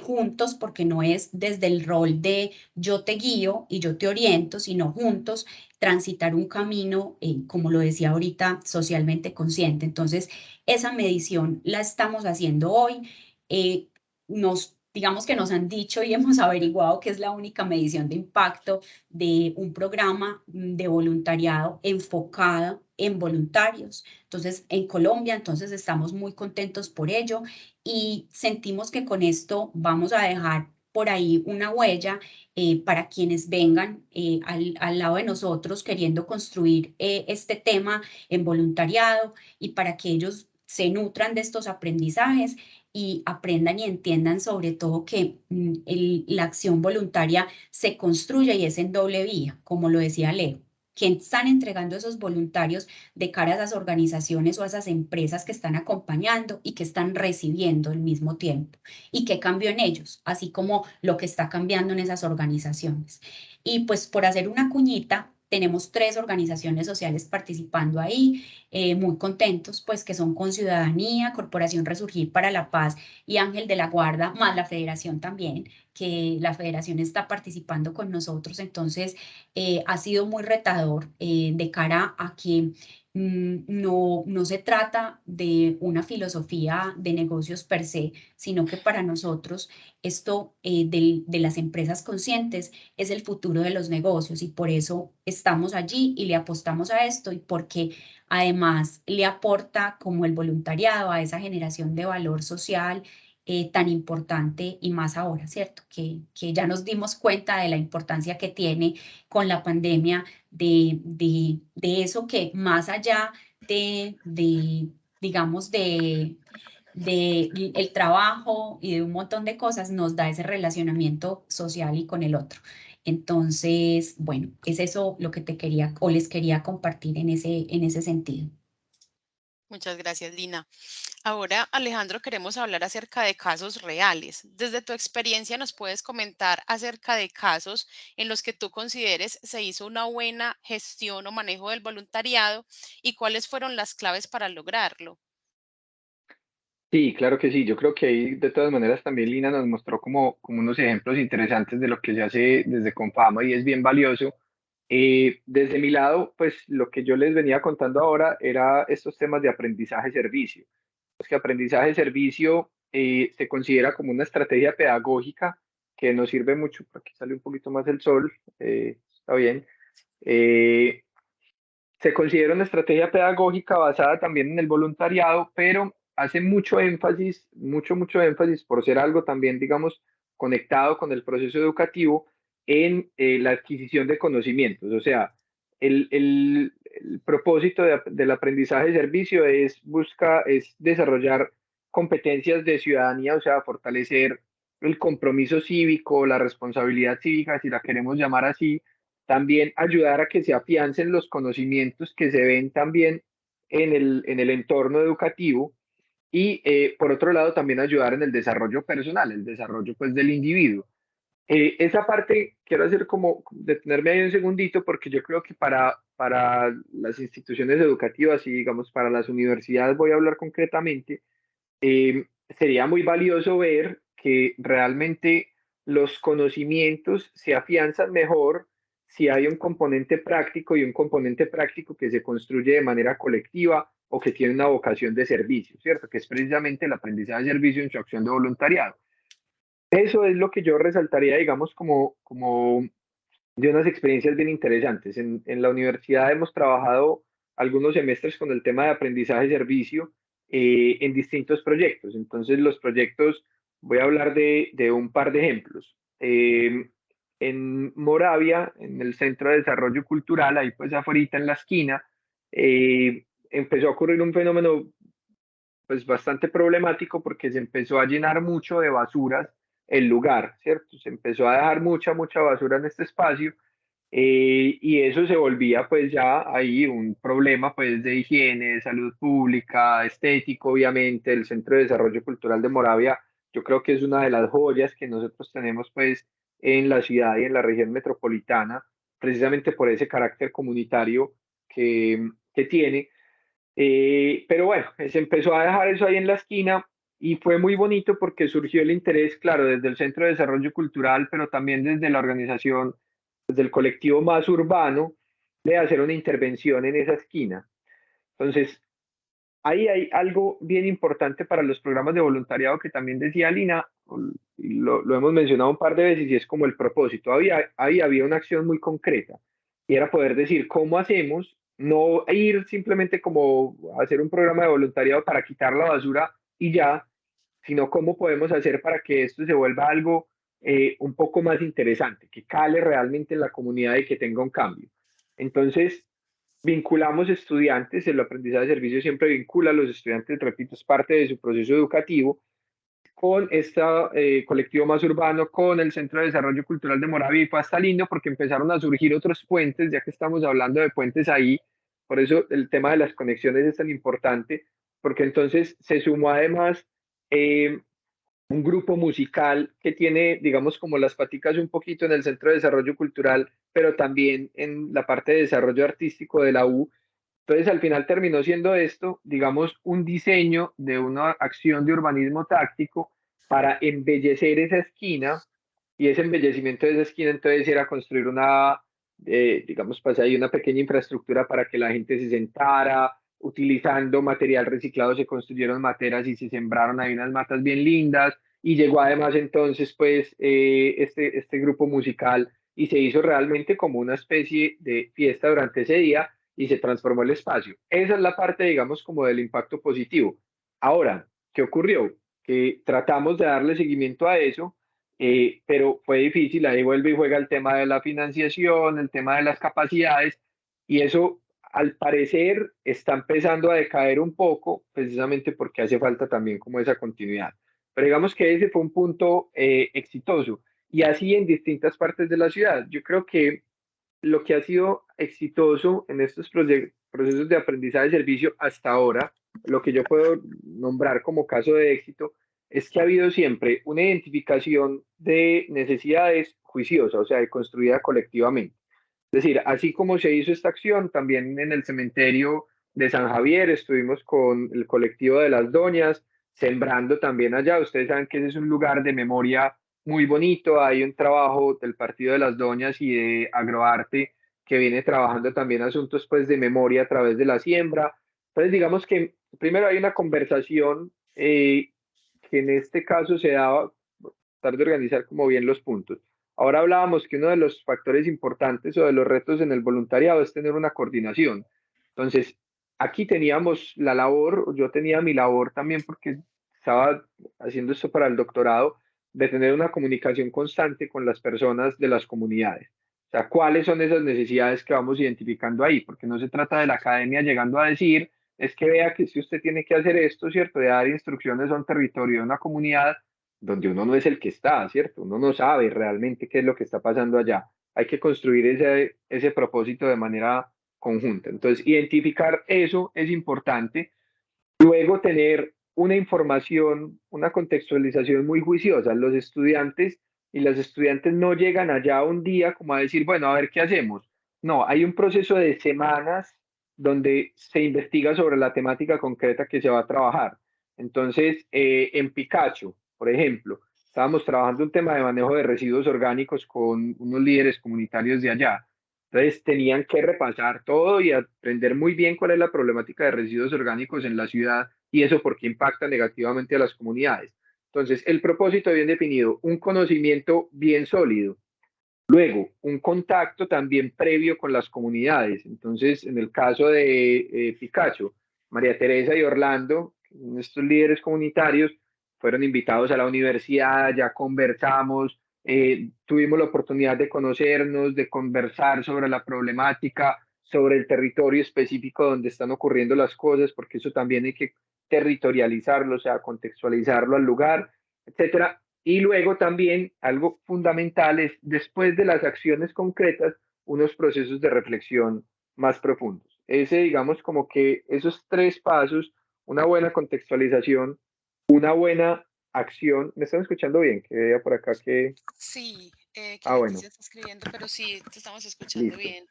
juntos, porque no es desde el rol de yo te guío y yo te oriento, sino juntos transitar un camino, como lo decía ahorita, socialmente consciente. Entonces, esa medición la estamos haciendo hoy. Digamos que nos han dicho y hemos averiguado que es la única medición de impacto de un programa de voluntariado enfocado en voluntarios. Entonces, en Colombia, entonces estamos muy contentos por ello y sentimos que con esto vamos a dejar por ahí una huella para quienes vengan al lado de nosotros queriendo construir este tema en voluntariado y para que ellos se nutran de estos aprendizajes y aprendan y entiendan sobre todo que la acción voluntaria se construye y es en doble vía, como lo decía Leo. ¿Quién están entregando esos voluntarios de cara a esas organizaciones o a esas empresas que están acompañando y que están recibiendo al mismo tiempo? ¿Y qué cambió en ellos? Así como lo que está cambiando en esas organizaciones. Y pues por hacer una cuñita, tenemos 3 organizaciones sociales participando ahí, muy contentos, pues que son Conciudadanía, Corporación Resurgir para la Paz y Ángel de la Guarda, más la Federación también, que la federación está participando con nosotros, entonces ha sido muy retador de cara a que no se trata de una filosofía de negocios per se, sino que para nosotros esto de las empresas conscientes es el futuro de los negocios y por eso estamos allí y le apostamos a esto y porque además le aporta como el voluntariado a esa generación de valor social tan importante y más ahora, ¿cierto? Que ya nos dimos cuenta de la importancia que tiene con la pandemia de eso que más allá digamos, de el trabajo y de un montón de cosas, nos da ese relacionamiento social y con el otro. Entonces, bueno, es eso lo que te quería o les quería compartir en ese sentido. Muchas gracias, Lina. Ahora, Alejandro, queremos hablar acerca de casos reales. Desde tu experiencia, ¿nos puedes comentar acerca de casos en los que tú consideres se hizo una buena gestión o manejo del voluntariado y cuáles fueron las claves para lograrlo? Sí, claro que sí. Yo creo que ahí de todas maneras también Lina nos mostró como unos ejemplos interesantes de lo que se hace desde Confama y es bien valioso. Desde mi lado, pues lo que yo les venía contando ahora era estos temas de aprendizaje-servicio. Es que aprendizaje-servicio se considera como una estrategia pedagógica que nos sirve mucho. Por aquí sale un poquito más el sol, está bien. Eh, Se considera una estrategia pedagógica basada también en el voluntariado, pero hace mucho énfasis, mucho énfasis por ser algo también, digamos, conectado con el proceso educativo en la adquisición de conocimientos. O sea, el propósito del aprendizaje de servicio es desarrollar competencias de ciudadanía, o sea, fortalecer el compromiso cívico, la responsabilidad cívica, si la queremos llamar así, también ayudar a que se afiancen los conocimientos que se ven también en el entorno educativo y por otro lado también ayudar en el desarrollo personal, el desarrollo pues del individuo. Esa parte quiero hacer como detenerme ahí un segundito porque yo creo que para las instituciones educativas y digamos para las universidades voy a hablar concretamente, sería muy valioso ver que realmente los conocimientos se afianzan mejor si hay un componente práctico y un componente práctico que se construye de manera colectiva o que tiene una vocación de servicio, ¿cierto? Que es precisamente el aprendizaje de servicio en su acción de voluntariado. Eso es lo que yo resaltaría, digamos, como de unas experiencias bien interesantes. En la universidad hemos trabajado algunos semestres con el tema de aprendizaje y servicio en distintos proyectos. Entonces, los proyectos, voy a hablar de un par de ejemplos. En Moravia, en el Centro de Desarrollo Cultural, ahí pues afuera en la esquina, empezó a ocurrir un fenómeno pues bastante problemático porque se empezó a llenar mucho de basuras el lugar, ¿cierto? Se empezó a dejar mucha basura en este espacio y eso se volvía pues ya ahí un problema pues de higiene, de salud pública, estético, obviamente. El Centro de Desarrollo Cultural de Moravia, yo creo que es una de las joyas que nosotros tenemos pues en la ciudad y en la región metropolitana, precisamente por ese carácter comunitario que tiene. Pero bueno, se empezó a dejar eso ahí en la esquina y fue muy bonito porque surgió el interés, claro, desde el Centro de Desarrollo Cultural, pero también desde la organización, desde el colectivo más urbano, de hacer una intervención en esa esquina. Entonces, ahí hay algo bien importante para los programas de voluntariado que también decía Lina, y lo hemos mencionado un par de veces, y es como el propósito. Ahí había una acción muy concreta, y era poder decir, ¿cómo hacemos? No ir simplemente como a hacer un programa de voluntariado para quitar la basura y ya, sino cómo podemos hacer para que esto se vuelva algo un poco más interesante, que cale realmente en la comunidad y que tenga un cambio. Entonces, vinculamos estudiantes, el aprendizaje de servicio siempre vincula a los estudiantes, repito, es parte de su proceso educativo, con este colectivo más urbano, con el Centro de Desarrollo Cultural de Moravia, y fue hasta lindo porque empezaron a surgir otros puentes, ya que estamos hablando de puentes ahí, por eso el tema de las conexiones es tan importante, porque entonces se sumó además eh, un grupo musical que tiene, digamos, como las paticas un poquito en el Centro de Desarrollo Cultural, pero también en la parte de desarrollo artístico de la U. Entonces, al final terminó siendo esto, digamos, un diseño de una acción de urbanismo táctico para embellecer esa esquina y ese embellecimiento de esa esquina entonces era construir una, digamos, pues ahí una pequeña infraestructura para que la gente se sentara, utilizando material reciclado se construyeron materas y se sembraron ahí unas matas bien lindas, y llegó además entonces pues este grupo musical y se hizo realmente como una especie de fiesta durante ese día y se transformó el espacio. Esa es la parte, digamos, como del impacto positivo. Ahora, ¿qué ocurrió? Que tratamos de darle seguimiento a eso, pero fue difícil. Ahí vuelve y juega el tema de la financiación, el tema de las capacidades, y eso al parecer está empezando a decaer un poco, precisamente porque hace falta también como esa continuidad. Pero digamos que ese fue un punto exitoso, y así en distintas partes de la ciudad. Yo creo que lo que ha sido exitoso en estos procesos de aprendizaje de servicio hasta ahora, lo que yo puedo nombrar como caso de éxito, es que ha habido siempre una identificación de necesidades juiciosa, o sea, construida colectivamente. Es decir, así como se hizo esta acción, también en el cementerio de San Javier estuvimos con el colectivo de las Doñas, sembrando también allá. Ustedes saben que ese es un lugar de memoria muy bonito. Hay un trabajo del Partido de las Doñas y de Agroarte que viene trabajando también asuntos pues de memoria a través de la siembra. Entonces digamos que primero hay una conversación que en este caso se daba, tratar de organizar como bien los puntos. Ahora hablábamos que uno de los factores importantes o de los retos en el voluntariado es tener una coordinación. Entonces, aquí teníamos la labor, yo tenía mi labor también porque estaba haciendo esto para el doctorado, de tener una comunicación constante con las personas de las comunidades. O sea, cuáles son esas necesidades que vamos identificando ahí, porque no se trata de la academia llegando a decir, es que vea que si usted tiene que hacer esto, ¿cierto? De dar instrucciones a un territorio, a una comunidad, donde uno no es el que está, ¿cierto? Uno no sabe realmente qué es lo que está pasando allá. Hay que construir ese propósito de manera conjunta. Entonces, identificar eso es importante. Luego, tener una información, una contextualización muy juiciosa. Los estudiantes y las estudiantes no llegan allá un día como a decir, bueno, a ver qué hacemos. No, hay un proceso de semanas donde se investiga sobre la temática concreta que se va a trabajar. Entonces, en Picacho, por ejemplo, estábamos trabajando un tema de manejo de residuos orgánicos con unos líderes comunitarios de allá. Entonces tenían que repasar todo y aprender muy bien cuál es la problemática de residuos orgánicos en la ciudad y eso por qué impacta negativamente a las comunidades. Entonces, el propósito bien definido, un conocimiento bien sólido. Luego, un contacto también previo con las comunidades. Entonces, en el caso de Picacho, María Teresa y Orlando, estos líderes comunitarios, fueron invitados a la universidad, ya conversamos, tuvimos la oportunidad de conocernos, de conversar sobre la problemática, sobre el territorio específico donde están ocurriendo las cosas, porque eso también hay que territorializarlo, o sea, contextualizarlo al lugar, etcétera. Y luego también algo fundamental es, después de las acciones concretas, unos procesos de reflexión más profundos. Ese, digamos, como que esos tres pasos, una buena contextualización, una buena acción. ¿Me están escuchando bien? Que vea por acá que... Sí, que Ah, bueno, Leticia está escribiendo, pero sí, te estamos escuchando listo. bien.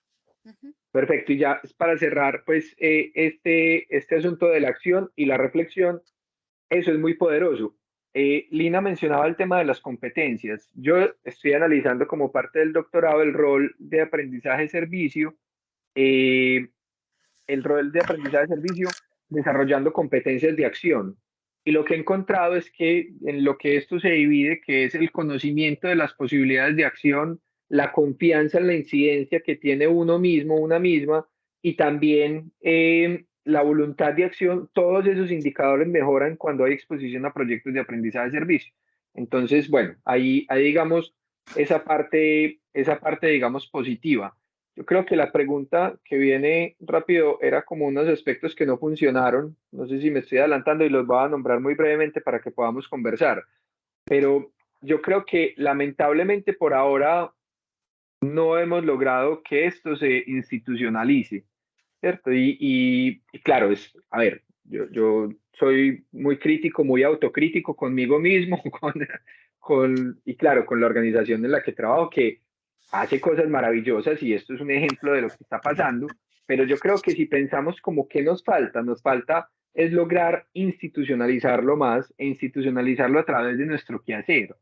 Ujú. Perfecto. Y ya para cerrar, pues este asunto de la acción y la reflexión, eso es muy poderoso. Lina mencionaba el tema de las competencias. Yo estoy analizando como parte del doctorado eh, el rol de aprendizaje de servicio desarrollando competencias de acción. Y lo que he encontrado es que en lo que esto se divide, que es el conocimiento de las posibilidades de acción, la confianza en la incidencia que tiene uno mismo, una misma, y también la voluntad de acción, todos esos indicadores mejoran cuando hay exposición a proyectos de aprendizaje de servicio. Entonces, bueno, ahí digamos esa parte, digamos, positiva. Yo creo que la pregunta que viene rápido era como unos aspectos que no funcionaron. No sé si me estoy adelantando y los voy a nombrar muy brevemente para que podamos conversar. Pero yo creo que lamentablemente por ahora no hemos logrado que esto se institucionalice, ¿cierto? Y claro, a ver, yo soy muy crítico, muy autocrítico conmigo mismo, y claro, con la organización en la que trabajo, que hace cosas maravillosas y esto es un ejemplo de lo que está pasando, pero yo creo que si pensamos como que nos falta es lograr institucionalizarlo más e institucionalizarlo a través de nuestro quehacer.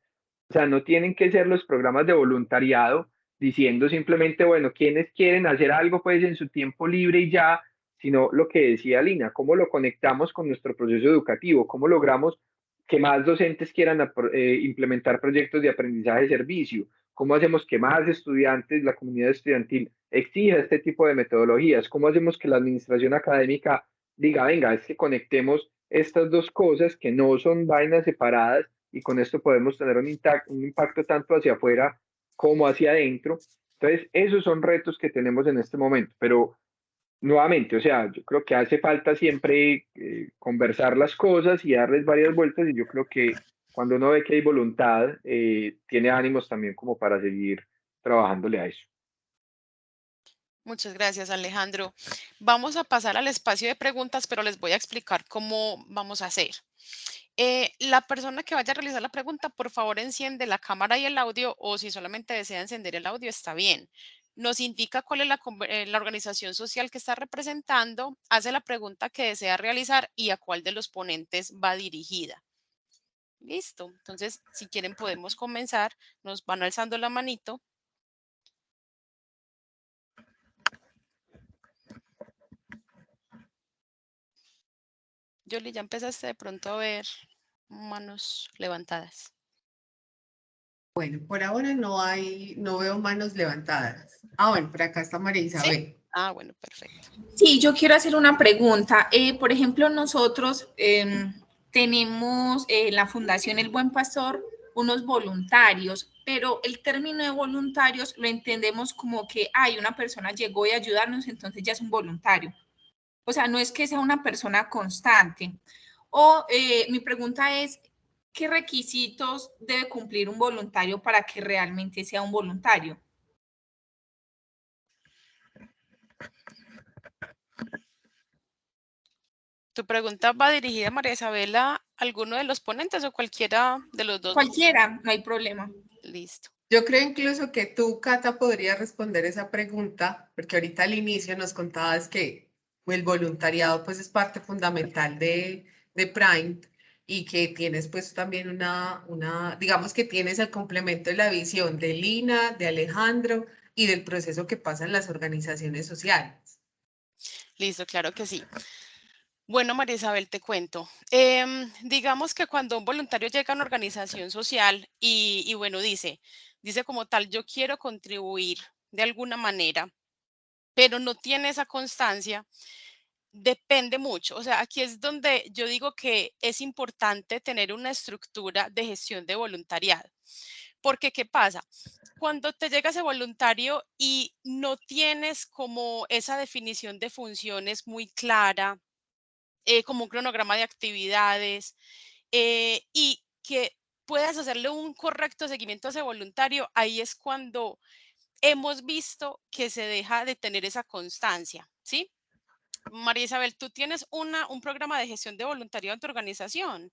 O sea, no tienen que ser los programas de voluntariado diciendo simplemente, bueno, quienes quieren hacer algo pues en su tiempo libre y ya, sino lo que decía Lina, cómo lo conectamos con nuestro proceso educativo, cómo logramos que más docentes quieran implementar proyectos de aprendizaje de servicio, cómo hacemos que más estudiantes, la comunidad estudiantil, exija este tipo de metodologías, cómo hacemos que la administración académica diga, venga, es que conectemos estas dos cosas que no son vainas separadas y con esto podemos tener un impacto tanto hacia afuera como hacia adentro. Entonces, esos son retos que tenemos en este momento, pero nuevamente, o sea, yo creo que hace falta siempre conversar las cosas y darles varias vueltas y yo creo que cuando uno ve que hay voluntad, tiene ánimos también como para seguir trabajándole a eso. Muchas gracias, Alejandro. Vamos a pasar al espacio de preguntas, pero les voy a explicar cómo vamos a hacer. La persona que vaya a realizar la pregunta, por favor, enciende la cámara y el audio, o si solamente desea encender el audio, está bien. Nos indica cuál es la organización social que está representando, hace la pregunta que desea realizar y a cuál de los ponentes va dirigida. Listo. Entonces, si quieren, podemos comenzar. Nos van alzando la manito. Yoli, ya empezaste de pronto a ver manos levantadas. Bueno, por ahora no veo manos levantadas. Bueno, por acá está María Isabel. ¿Sí? Ah, bueno, perfecto. Sí, yo quiero hacer una pregunta. Por ejemplo, nosotros tenemos en la Fundación El Buen Pastor unos voluntarios, pero el término de voluntarios lo entendemos como que una persona llegó y ayudarnos, entonces ya es un voluntario. O sea, no es que sea una persona constante. Mi pregunta es, ¿qué requisitos debe cumplir un voluntario para que realmente sea un voluntario? ¿Tu pregunta va dirigida, María Isabela, a alguno de los ponentes o cualquiera de los dos? Cualquiera, no hay problema. Listo. Yo creo incluso que tú, Cata, podrías responder esa pregunta, porque ahorita al inicio nos contabas que el voluntariado pues es parte fundamental de Prime y que tienes pues también digamos que tienes el complemento de la visión de Lina, de Alejandro y del proceso que pasa en las organizaciones sociales. Listo, claro que sí. Bueno, María Isabel, te cuento. Digamos que cuando un voluntario llega a una organización social y bueno, dice como tal, yo quiero contribuir de alguna manera, pero no tiene esa constancia, depende mucho. O sea, aquí es donde yo digo que es importante tener una estructura de gestión de voluntariado. Porque, ¿qué pasa? Cuando te llega ese voluntario y no tienes como esa definición de funciones muy clara, como un cronograma de actividades, y que puedas hacerle un correcto seguimiento a ese voluntario, ahí es cuando hemos visto que se deja de tener esa constancia, ¿sí? María Isabel, ¿tú tienes un programa de gestión de voluntariado en tu organización?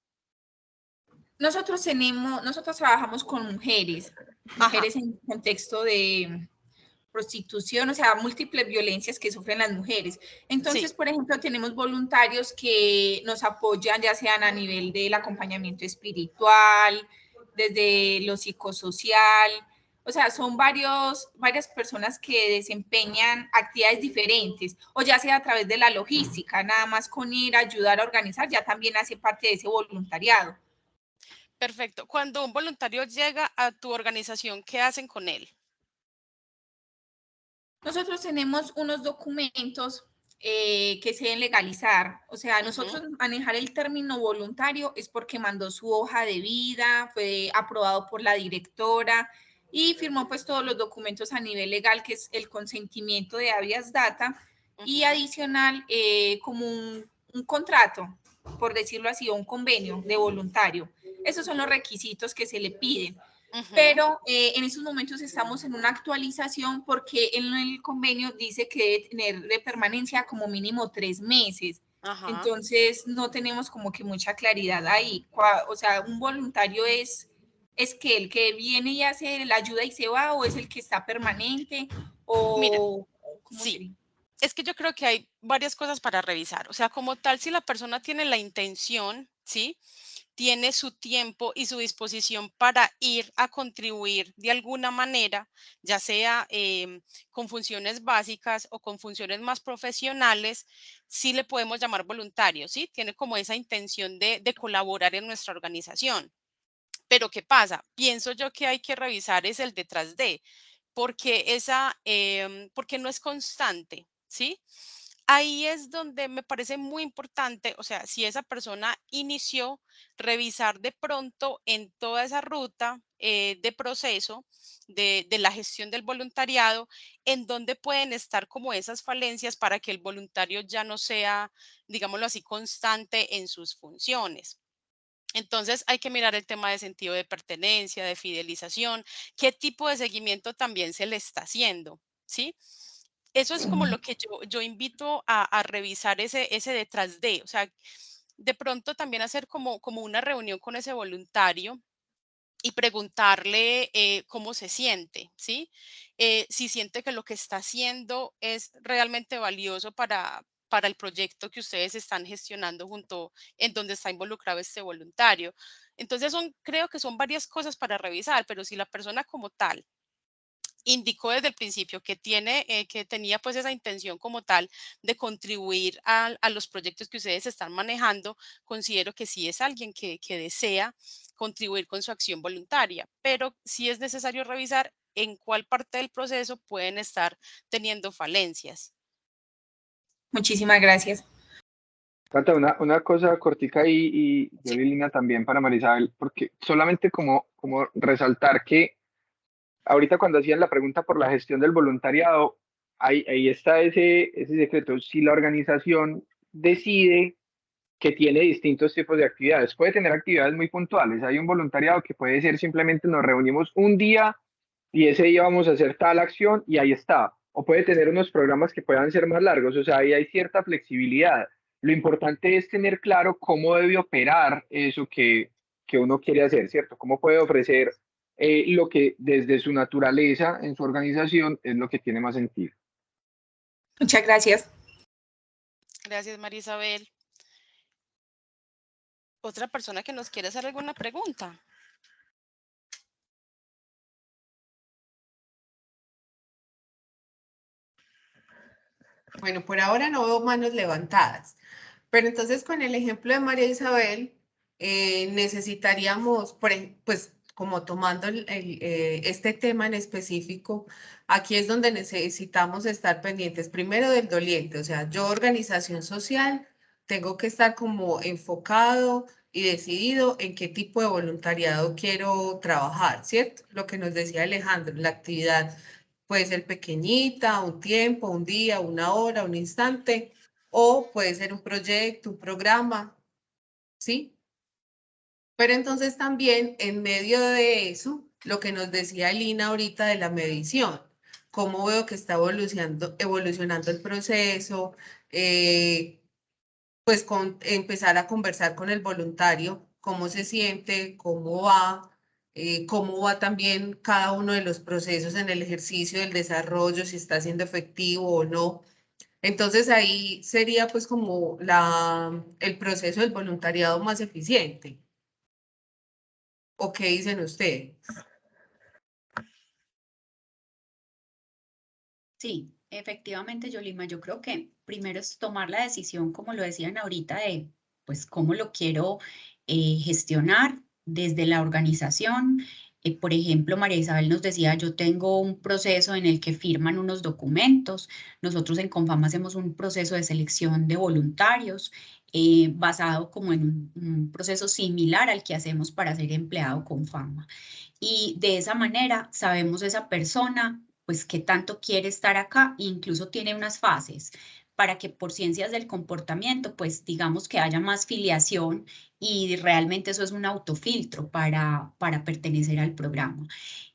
Nosotros trabajamos con mujeres en contexto de prostitución, o sea, múltiples violencias que sufren las mujeres. Entonces, Sí. por ejemplo, tenemos voluntarios que nos apoyan, ya sean a nivel del acompañamiento espiritual, desde lo psicosocial, o sea, son varias personas que desempeñan actividades diferentes, o ya sea a través de la logística, nada más con ir a ayudar a organizar, ya también hace parte de ese voluntariado. Perfecto. Cuando un voluntario llega a tu organización, ¿qué hacen con él? Nosotros tenemos unos documentos que se deben legalizar. O sea, nosotros manejar el término voluntario es porque mandó su hoja de vida, fue aprobado por la directora y firmó pues todos los documentos a nivel legal, que es el consentimiento de habeas data y adicional como un contrato, por decirlo así, o un convenio de voluntario. Esos son los requisitos que se le piden. Pero en estos momentos estamos en una actualización porque en el convenio dice que debe tener de permanencia como mínimo 3 meses. Entonces no tenemos como que mucha claridad ahí. O sea, un voluntario es que el que viene y hace la ayuda y se va, o es el que está permanente, Mira, o ¿cómo sí. sería? Es que yo creo que hay varias cosas para revisar. O sea, como tal, si la persona tiene la intención, ¿sí? Tiene su tiempo y su disposición para ir a contribuir de alguna manera, ya sea con funciones básicas o con funciones más profesionales, sí le podemos llamar voluntario, ¿sí? Tiene como esa intención de colaborar en nuestra organización. Pero ¿qué pasa? Pienso yo que hay que revisar es el detrás de, porque no es constante, ¿sí? Ahí es donde me parece muy importante, o sea, si esa persona inició, revisar de pronto en toda esa ruta de proceso de la gestión del voluntariado, en donde pueden estar como esas falencias para que el voluntario ya no sea, digámoslo así, constante en sus funciones. Entonces hay que mirar el tema de sentido de pertenencia, de fidelización, qué tipo de seguimiento también se le está haciendo, ¿sí? Eso es como lo que yo invito a revisar ese detrás de, o sea, de pronto también hacer como una reunión con ese voluntario y preguntarle cómo se siente, ¿sí? Si siente que lo que está haciendo es realmente valioso para el proyecto que ustedes están gestionando junto en donde está involucrado este voluntario. Entonces, creo que son varias cosas para revisar, pero si la persona como tal indicó desde el principio que tenía pues esa intención como tal de contribuir a los proyectos que ustedes están manejando, considero que sí es alguien que desea contribuir con su acción voluntaria, pero sí es necesario revisar en cuál parte del proceso pueden estar teniendo falencias. Muchísimas gracias. Cata, una cosa cortica y yo, Sí. Lina, también para Marisabel, porque solamente como resaltar que ahorita cuando hacían la pregunta por la gestión del voluntariado, ahí está ese secreto. Si la organización decide que tiene distintos tipos de actividades, puede tener actividades muy puntuales. Hay un voluntariado que puede ser simplemente nos reunimos un día y ese día vamos a hacer tal acción y ahí está. O puede tener unos programas que puedan ser más largos, o sea, ahí hay cierta flexibilidad. Lo importante es tener claro cómo debe operar eso que uno quiere hacer, ¿cierto? Cómo puede ofrecer lo que desde su naturaleza en su organización es lo que tiene más sentido. Muchas gracias. Gracias, María Isabel. ¿Otra persona que nos quiere hacer alguna pregunta? Bueno, por ahora no veo manos levantadas, pero entonces con el ejemplo de María Isabel, necesitaríamos, pues como tomando este tema en específico, aquí es donde necesitamos estar pendientes primero del doliente, o sea, yo organización social, tengo que estar como enfocado y decidido en qué tipo de voluntariado quiero trabajar, ¿cierto? Lo que nos decía Alejandro, la actividad puede ser pequeñita, un tiempo, un día, una hora, un instante, o puede ser un proyecto, un programa, ¿sí? Pero entonces también en medio de eso, lo que nos decía Lina ahorita de la medición, cómo veo que está evolucionando el proceso, pues empezar a conversar con el voluntario, cómo se siente, cómo va también cada uno de los procesos en el ejercicio del desarrollo, si está siendo efectivo o no. Entonces ahí sería pues como el proceso del voluntariado más eficiente. ¿O qué dicen ustedes? Sí, efectivamente, Yolima, yo creo que primero es tomar la decisión, como lo decían ahorita, de pues cómo lo quiero gestionar desde la organización. Por ejemplo, María Isabel nos decía, yo tengo un proceso en el que firman unos documentos. Nosotros en Confama hacemos un proceso de selección de voluntarios basado como en un proceso similar al que hacemos para ser empleado Confama. Y de esa manera sabemos esa persona pues qué tanto quiere estar acá, e incluso tiene unas fases para que por ciencias del comportamiento, pues digamos que haya más filiación y realmente eso es un autofiltro para pertenecer al programa.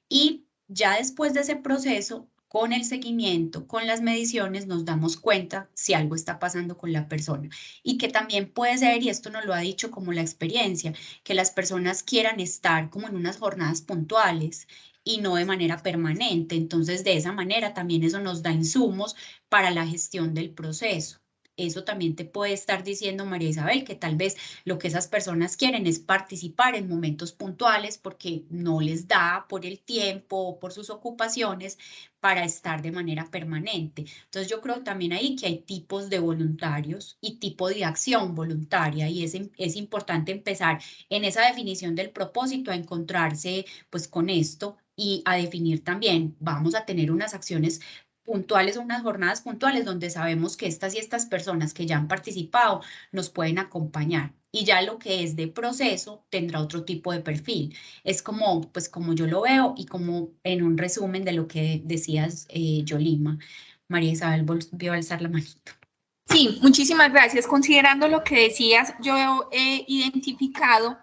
Y ya después de ese proceso, con el seguimiento, con las mediciones, nos damos cuenta si algo está pasando con la persona. Y que también puede ser, y esto nos lo ha dicho como la experiencia, que las personas quieran estar como en unas jornadas puntuales y no de manera permanente. Entonces, de esa manera también eso nos da insumos para la gestión del proceso. Eso también te puede estar diciendo María Isabel, que tal vez lo que esas personas quieren es participar en momentos puntuales porque no les da por el tiempo o por sus ocupaciones para estar de manera permanente. Entonces yo creo también ahí que hay tipos de voluntarios y tipo de acción voluntaria, y es importante empezar en esa definición del propósito a encontrarse pues con esto y a definir también, vamos a tener unas acciones puntuales o unas jornadas puntuales donde sabemos que estas y estas personas que ya han participado nos pueden acompañar. Y ya lo que es de proceso tendrá otro tipo de perfil. Es como, pues como yo lo veo y como en un resumen de lo que decías, Yolima. María Isabel volvió a alzar la manito. Sí, muchísimas gracias. Considerando lo que decías, yo he identificado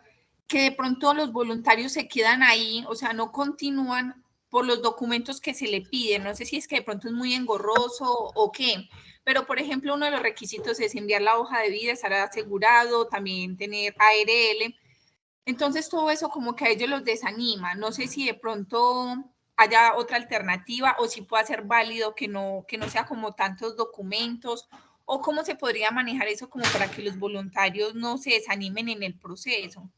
que de pronto los voluntarios se quedan ahí, o sea, no continúan por los documentos que se le piden. No sé si es que de pronto es muy engorroso o qué, pero por ejemplo, uno de los requisitos es enviar la hoja de vida, estar asegurado, también tener ARL. Entonces, todo eso como que a ellos los desanima. No sé si de pronto haya otra alternativa o si pueda ser válido que no sea como tantos documentos, o cómo se podría manejar eso como para que los voluntarios no se desanimen en el proceso.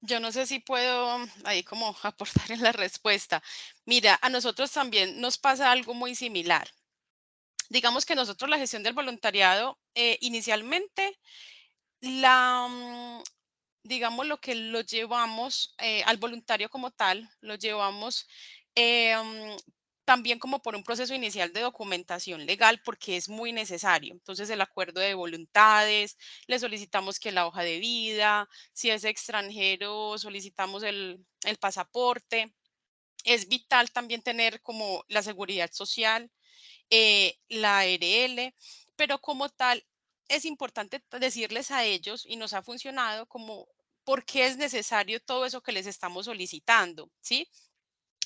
Yo no sé si puedo ahí como aportar en la respuesta. Mira, a nosotros también nos pasa algo muy similar. Digamos que nosotros la gestión del voluntariado, inicialmente, digamos lo que lo llevamos al voluntario como tal, lo llevamos también como por un proceso inicial de documentación legal porque es muy necesario. Entonces el acuerdo de voluntades, le solicitamos que la hoja de vida, si es extranjero solicitamos el pasaporte. Es vital también tener como la seguridad social, la ARL, pero como tal es importante decirles a ellos, y nos ha funcionado, como por qué es necesario todo eso que les estamos solicitando, ¿sí?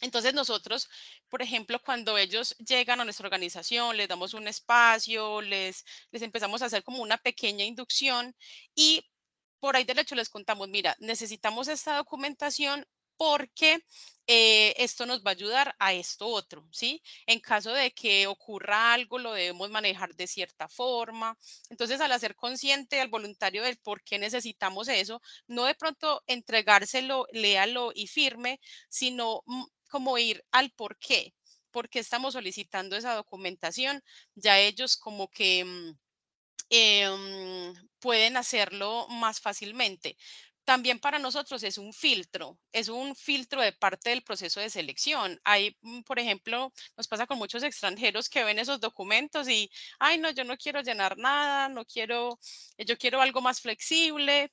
Entonces nosotros, por ejemplo, cuando ellos llegan a nuestra organización, les damos un espacio, les empezamos a hacer como una pequeña inducción y por ahí del hecho les contamos, mira, necesitamos esta documentación porque esto nos va a ayudar a esto otro, ¿sí? En caso de que ocurra algo, lo debemos manejar de cierta forma. Entonces, al hacer consciente al voluntario del por qué necesitamos eso, no de pronto entregárselo, léalo y firme, sino como ir al por qué estamos solicitando esa documentación, ya ellos como que pueden hacerlo más fácilmente. También para nosotros es un filtro de parte del proceso de selección. Hay, por ejemplo, nos pasa con muchos extranjeros que ven esos documentos y, ay, no, yo no quiero llenar nada, no quiero, yo quiero algo más flexible.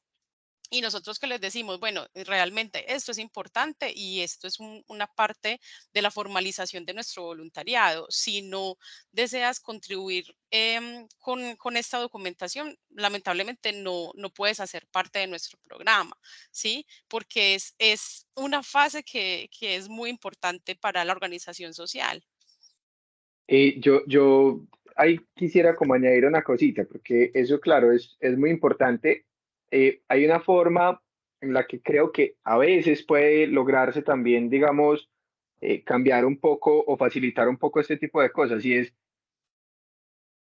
Y nosotros que les decimos, bueno, realmente esto es importante y esto es una parte de la formalización de nuestro voluntariado. Si no deseas contribuir con esta documentación, lamentablemente no puedes hacer parte de nuestro programa, ¿sí? Porque es una fase que es muy importante para la organización social. Yo ahí quisiera como añadir una cosita, porque eso, claro, es muy importante. Hay una forma en la que creo que a veces puede lograrse también, digamos, cambiar un poco o facilitar un poco este tipo de cosas. Y es,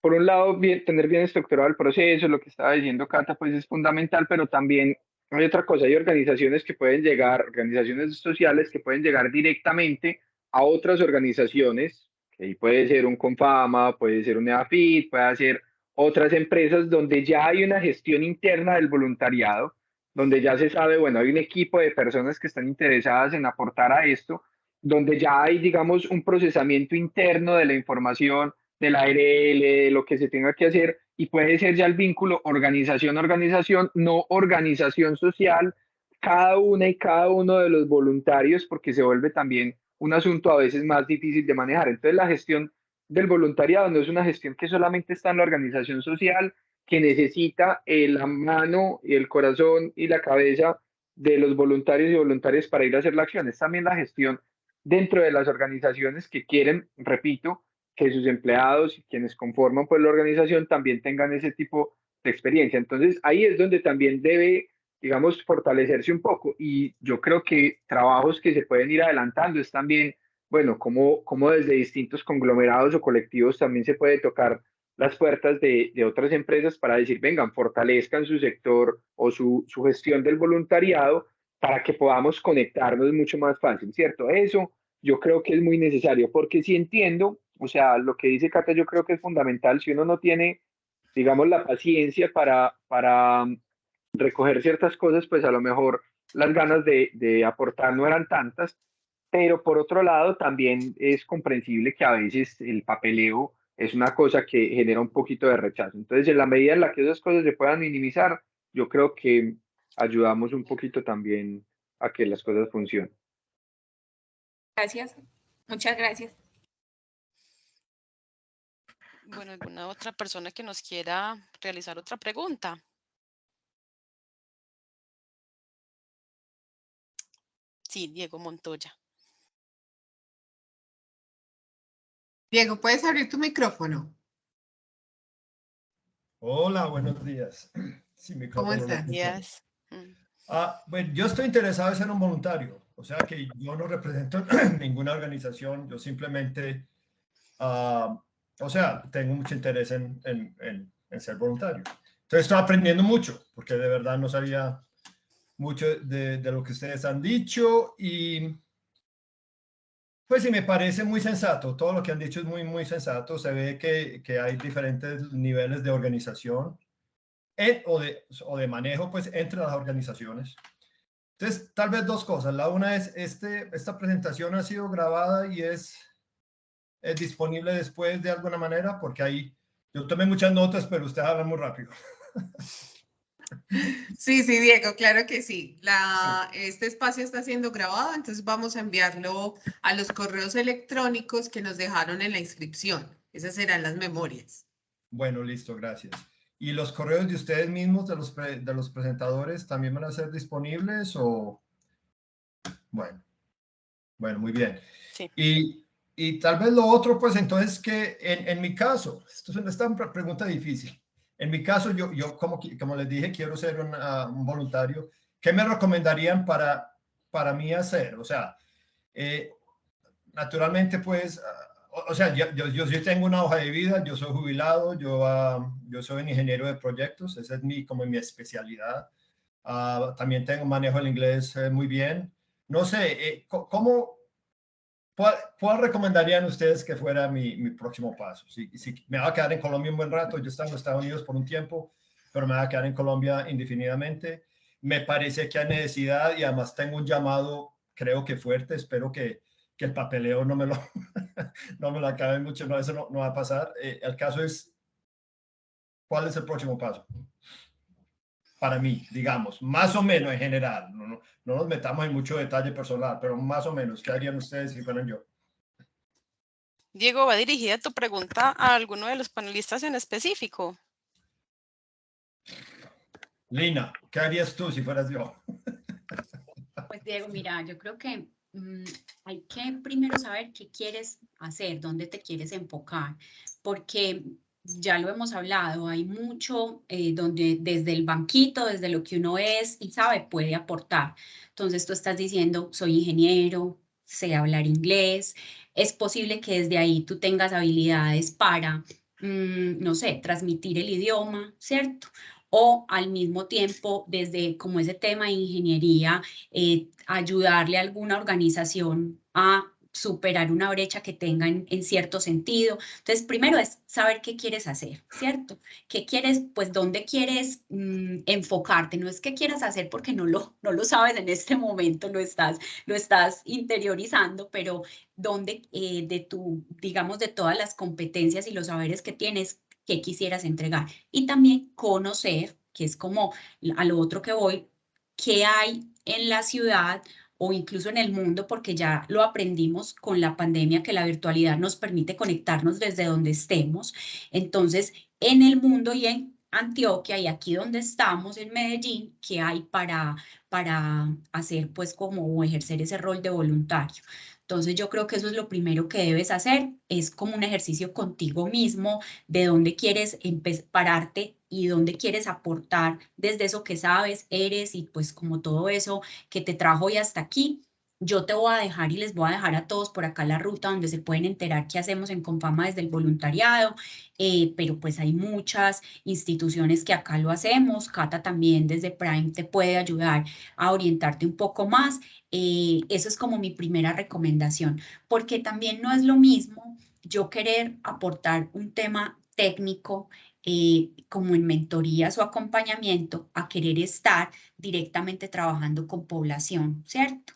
por un lado, tener bien estructurado el proceso, lo que estaba diciendo Cata, pues es fundamental, pero también hay otra cosa, hay organizaciones que pueden llegar, organizaciones sociales que pueden llegar directamente a otras organizaciones, que ahí puede ser un Confama, puede ser un EAFIT, puede ser otras empresas donde ya hay una gestión interna del voluntariado, donde ya se sabe, bueno, hay un equipo de personas que están interesadas en aportar a esto, donde ya hay, digamos, un procesamiento interno de la información de la ARL, de lo que se tenga que hacer, y puede ser ya el vínculo organización-organización, no organización social, cada una y cada uno de los voluntarios, porque se vuelve también un asunto a veces más difícil de manejar. Entonces, la gestión del voluntariado no es una gestión que solamente está en la organización social, que necesita la mano y el corazón y la cabeza de los voluntarios y voluntarias para ir a hacer la acción. Es también la gestión dentro de las organizaciones que quieren, repito, que sus empleados y quienes conforman pues la organización también tengan ese tipo de experiencia. Entonces ahí es donde también debe digamos, fortalecerse un poco. Y yo creo que trabajos que se pueden ir adelantando es también, bueno, cómo desde distintos conglomerados o colectivos también se puede tocar las puertas de otras empresas para decir, vengan, fortalezcan su sector o su gestión del voluntariado para que podamos conectarnos mucho más fácil, ¿cierto? Eso yo creo que es muy necesario, porque si entiendo, o sea, lo que dice Cata yo creo que es fundamental, si uno no tiene, digamos, la paciencia para recoger ciertas cosas, pues a lo mejor las ganas de aportar no eran tantas, pero por otro lado también es comprensible que a veces el papeleo es una cosa que genera un poquito de rechazo. Entonces, en la medida en la que esas cosas se puedan minimizar, yo creo que ayudamos un poquito también a que las cosas funcionen. Gracias, muchas gracias. Bueno, ¿alguna otra persona que nos quiera realizar otra pregunta? Sí, Diego Montoya. Diego, ¿puedes abrir tu micrófono? Hola, buenos días. Sí, ¿Cómo micrófono no estás? funciona. Gracias. Bueno, yo estoy interesado en ser un voluntario, o sea que yo no represento ninguna organización, yo simplemente, o sea, tengo mucho interés en ser voluntario. Entonces estoy aprendiendo mucho, porque de verdad no sabía mucho de lo que ustedes han dicho y pues sí, me parece muy sensato, todo lo que han dicho es muy, muy sensato, se ve que hay diferentes niveles de organización o de manejo pues entre las organizaciones. Entonces, tal vez dos cosas. La una es, esta presentación ha sido grabada y es disponible después de alguna manera, porque ahí yo tomé muchas notas, pero usted habla muy rápido. Sí, Diego, claro que sí. Este espacio está siendo grabado, entonces vamos a enviarlo a los correos electrónicos que nos dejaron en la inscripción. Esas serán las memorias. Bueno, listo, gracias. ¿Y los correos de ustedes mismos, de los presentadores, también van a ser disponibles o...? Bueno, muy bien. Sí. Y tal vez lo otro, pues entonces que en mi caso, esto es una pregunta difícil. En mi caso, yo como les dije, quiero ser un voluntario. ¿Qué me recomendarían para mí hacer? O sea, naturalmente, pues, o sea, yo tengo una hoja de vida, yo soy jubilado, yo soy un ingeniero de proyectos, esa es como mi especialidad. También manejo el inglés muy bien. No sé, ¿cuál recomendarían ustedes que fuera mi próximo paso? Si me va a quedar en Colombia un buen rato, yo estaba en Estados Unidos por un tiempo, pero me va a quedar en Colombia indefinidamente. Me parece que hay necesidad y además tengo un llamado, creo que fuerte, espero que el papeleo no me lo, no me lo acabe mucho, no, eso no va a pasar. El caso es, ¿cuál es el próximo paso? Para mí, digamos, más o menos en general, no nos metamos en mucho detalle personal, pero más o menos, ¿qué harían ustedes si fueran yo? Diego, ¿va dirigida tu pregunta a alguno de los panelistas en específico? Lina, ¿qué harías tú si fueras yo? Pues Diego, mira, yo creo que hay que primero saber qué quieres hacer, dónde te quieres enfocar, porque ya lo hemos hablado, hay mucho donde desde el banquito, desde lo que uno es y sabe, puede aportar. Entonces tú estás diciendo, soy ingeniero, sé hablar inglés, es posible que desde ahí tú tengas habilidades para, no sé, transmitir el idioma, ¿cierto? O al mismo tiempo, desde como ese tema de ingeniería, ayudarle a alguna organización a superar una brecha que tengan en cierto sentido. Entonces, primero es saber qué quieres hacer, ¿cierto? ¿Qué quieres, pues, dónde quieres enfocarte? No es que quieras hacer porque no lo sabes en este momento, lo estás interiorizando, pero dónde digamos, de todas las competencias y los saberes que tienes, qué quisieras entregar. Y también conocer, que es como a lo otro que voy, qué hay en la ciudad o incluso en el mundo, porque ya lo aprendimos con la pandemia, que la virtualidad nos permite conectarnos desde donde estemos. Entonces, en el mundo y en Antioquia y aquí donde estamos, en Medellín, ¿qué hay para hacer, pues, como ejercer ese rol de voluntario? Entonces yo creo que eso es lo primero que debes hacer, es como un ejercicio contigo mismo, de dónde quieres pararte y dónde quieres aportar desde eso que sabes, eres y pues como todo eso que te trajo hoy hasta aquí. Yo te voy a dejar y les voy a dejar a todos por acá la ruta donde se pueden enterar qué hacemos en Confama desde el voluntariado, pero pues hay muchas instituciones que acá lo hacemos. Cata también desde Prime te puede ayudar a orientarte un poco más. Eso es como mi primera recomendación, porque también no es lo mismo yo querer aportar un tema técnico como en mentorías o acompañamiento a querer estar directamente trabajando con población, ¿cierto?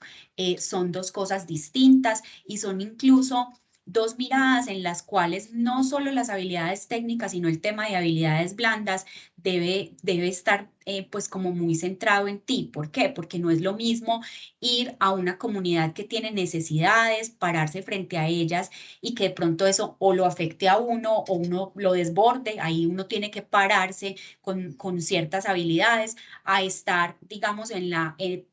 Son dos cosas distintas y son incluso dos miradas en las cuales no solo las habilidades técnicas, sino el tema de habilidades blandas debe estar pues como muy centrado en ti. ¿Por qué? Porque no es lo mismo ir a una comunidad que tiene necesidades, pararse frente a ellas y que de pronto eso o lo afecte a uno o uno lo desborde, ahí uno tiene que pararse con ciertas habilidades, a estar, digamos,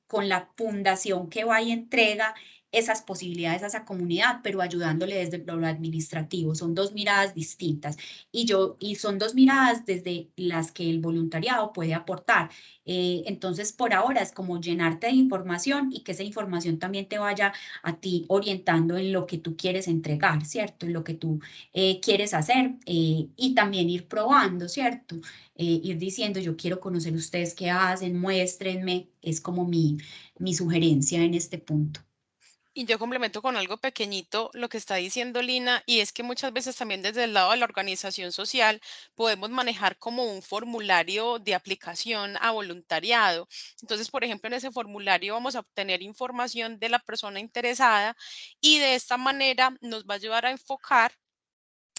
con la fundación que va y entrega esas posibilidades a esa comunidad, pero ayudándole desde lo administrativo. Son dos miradas distintas y son dos miradas desde las que el voluntariado puede aportar. Entonces, por ahora es como llenarte de información y que esa información también te vaya a ti orientando en lo que tú quieres entregar, ¿cierto? En lo que tú quieres hacer y también ir probando, ¿cierto? Ir diciendo, yo quiero conocer ustedes qué hacen, muéstrenme, es como mi sugerencia en este punto. Y yo complemento con algo pequeñito lo que está diciendo Lina, y es que muchas veces también desde el lado de la organización social podemos manejar como un formulario de aplicación a voluntariado. Entonces, por ejemplo, en ese formulario vamos a obtener información de la persona interesada y de esta manera nos va a ayudar a enfocar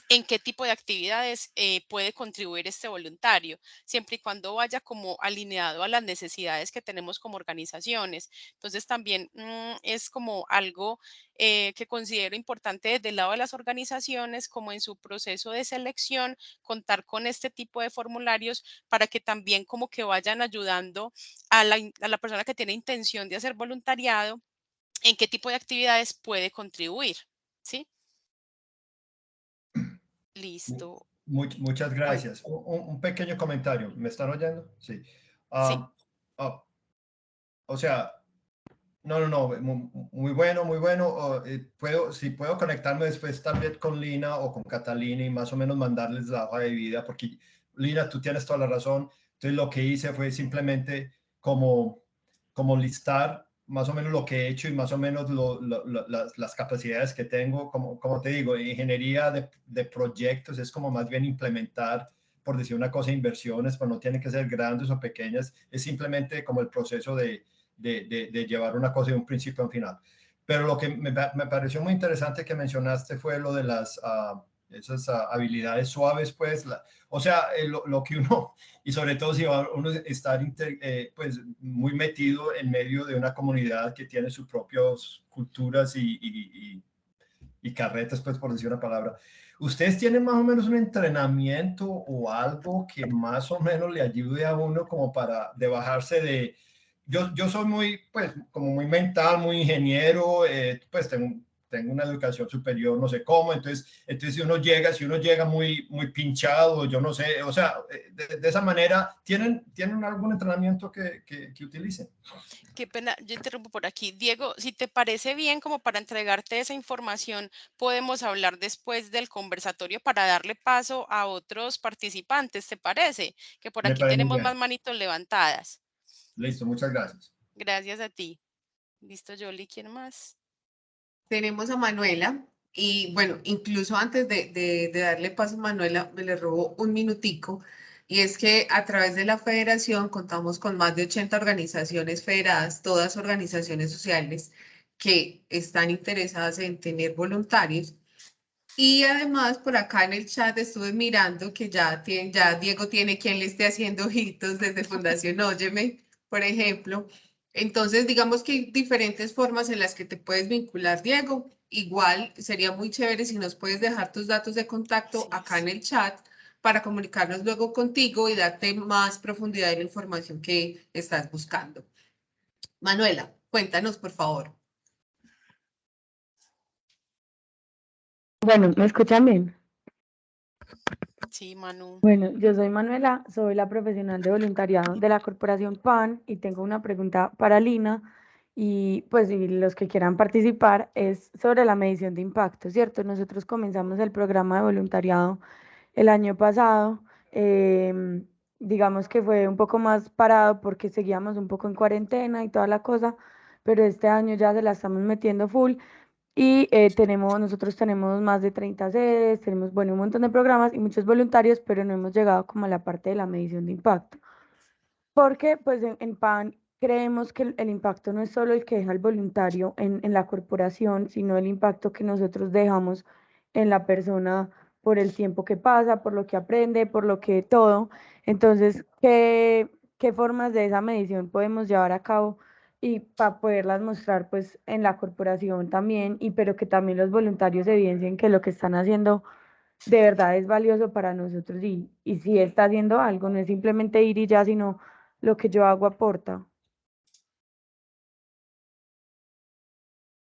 en qué tipo de actividades puede contribuir este voluntario, siempre y cuando vaya como alineado a las necesidades que tenemos como organizaciones. Entonces también es como algo que considero importante desde el lado de las organizaciones, como en su proceso de selección, contar con este tipo de formularios para que también como que vayan ayudando a la persona que tiene intención de hacer voluntariado, en qué tipo de actividades puede contribuir, ¿sí? Listo. Muchas Bueno, gracias. Un pequeño comentario. ¿Me están oyendo? Sí. sí. O sea, no, muy bueno, muy bueno. Si puedo conectarme después también con Lina o con Catalina y más o menos mandarles la hoja de vida, porque Lina, tú tienes toda la razón. Entonces lo que hice fue simplemente como listar más o menos lo que he hecho y más o menos las capacidades que tengo. Como te digo, ingeniería de proyectos es como más bien implementar, por decir una cosa, inversiones, pero no tienen que ser grandes o pequeñas. Es simplemente como el proceso de llevar una cosa de un principio a un final. Pero lo que me pareció muy interesante que mencionaste fue lo de esas habilidades suaves, pues, o sea, lo que uno, y sobre todo si va uno estar pues, muy metido en medio de una comunidad que tiene sus propias culturas y carretas, pues, por decir una palabra. ¿Ustedes tienen más o menos un entrenamiento o algo que más o menos le ayude a uno como para de bajarse de... Yo soy muy, pues, como muy mental, muy ingeniero, pues tengo una educación superior, no sé cómo, entonces si uno llega muy pinchado, yo no sé, o sea, de esa manera, ¿tienen algún entrenamiento que utilicen? Qué pena, yo interrumpo por aquí. Diego, si te parece bien, como para entregarte esa información, podemos hablar después del conversatorio para darle paso a otros participantes, ¿te parece? Que por Me aquí parece muy tenemos más bien. manitos levantadas. Listo, muchas gracias. Gracias a ti. Listo, Yoli, ¿quién más? Tenemos a Manuela y bueno, incluso antes de darle paso a Manuela, me le robo un minutico y es que a través de la federación contamos con más de 80 organizaciones federadas, todas organizaciones sociales que están interesadas en tener voluntarios. Y además por acá en el chat estuve mirando que ya Diego tiene quien le esté haciendo ojitos desde Fundación Óyeme, por ejemplo. Entonces, digamos que hay diferentes formas en las que te puedes vincular, Diego. Igual sería muy chévere si nos puedes dejar tus datos de contacto Sí, acá en el chat para comunicarnos luego contigo y darte más profundidad en la información que estás buscando. Manuela, cuéntanos, por favor. Bueno, ¿me escuchan bien? Sí, Manu. Bueno, yo soy Manuela, soy la profesional de voluntariado de la Corporación PAN y tengo una pregunta para Lina y pues y los que quieran participar es sobre la medición de impacto, ¿cierto? Nosotros comenzamos el programa de voluntariado el año pasado, digamos que fue un poco más parado porque seguíamos un poco en cuarentena y toda la cosa, pero este año ya se la estamos metiendo full. Y nosotros tenemos más de 30 sedes, tenemos, bueno, un montón de programas y muchos voluntarios, pero no hemos llegado como a la parte de la medición de impacto. Porque pues en PAN creemos que el impacto no es solo el que deja el voluntario en la corporación, sino el impacto que nosotros dejamos en la persona por el tiempo que pasa, por lo que aprende, por lo que todo. Entonces, ¿qué formas de esa medición podemos llevar a cabo? Y para poderlas mostrar pues en la corporación también, y pero que también los voluntarios evidencien que lo que están haciendo de verdad es valioso para nosotros y si está haciendo algo, no es simplemente ir y ya, sino lo que yo hago aporta.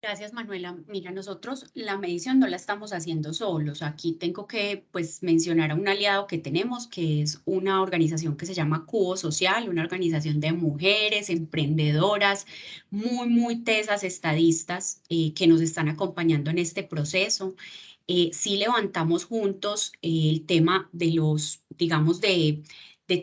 Gracias, Manuela. Mira, nosotros la medición no la estamos haciendo solos. Aquí tengo que pues, mencionar a un aliado que tenemos, que es una organización que se llama Cubo Social, una organización de mujeres emprendedoras, muy tesas estadistas que nos están acompañando en este proceso. Sí levantamos juntos el tema de los, digamos, de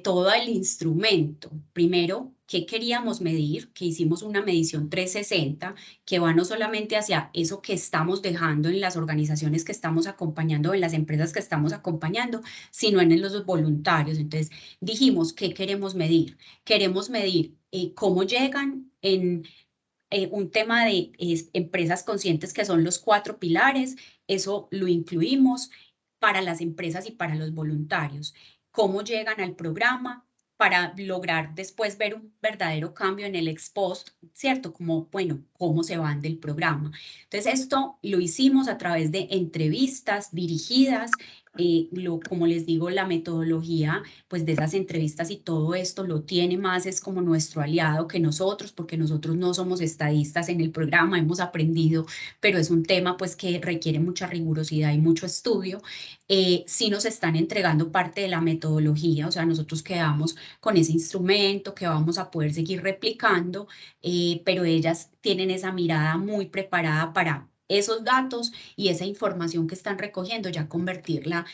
todo el instrumento. Primero, ¿qué queríamos medir? Que hicimos una medición 360 que va no solamente hacia eso que estamos dejando en las organizaciones que estamos acompañando, en las empresas que estamos acompañando, sino en los voluntarios. Entonces, dijimos, ¿qué queremos medir? Queremos medir cómo llegan en un tema de empresas conscientes que son los 4 pilares, eso lo incluimos para las empresas y para los voluntarios. Cómo llegan al programa para lograr después ver un verdadero cambio en el ex post, ¿cierto? Como, bueno, cómo se van del programa. Entonces, esto lo hicimos a través de entrevistas dirigidas, como les digo, la metodología pues de esas entrevistas y todo esto lo tiene más, es como nuestro aliado que nosotros, porque nosotros no somos estadistas en el programa, hemos aprendido, pero es un tema pues que requiere mucha rigurosidad y mucho estudio. Sí nos están entregando parte de la metodología, o sea, nosotros quedamos con ese instrumento que vamos a poder seguir replicando, pero ellas tienen esa mirada muy preparada para esos datos y esa información que están recogiendo, ya convertirla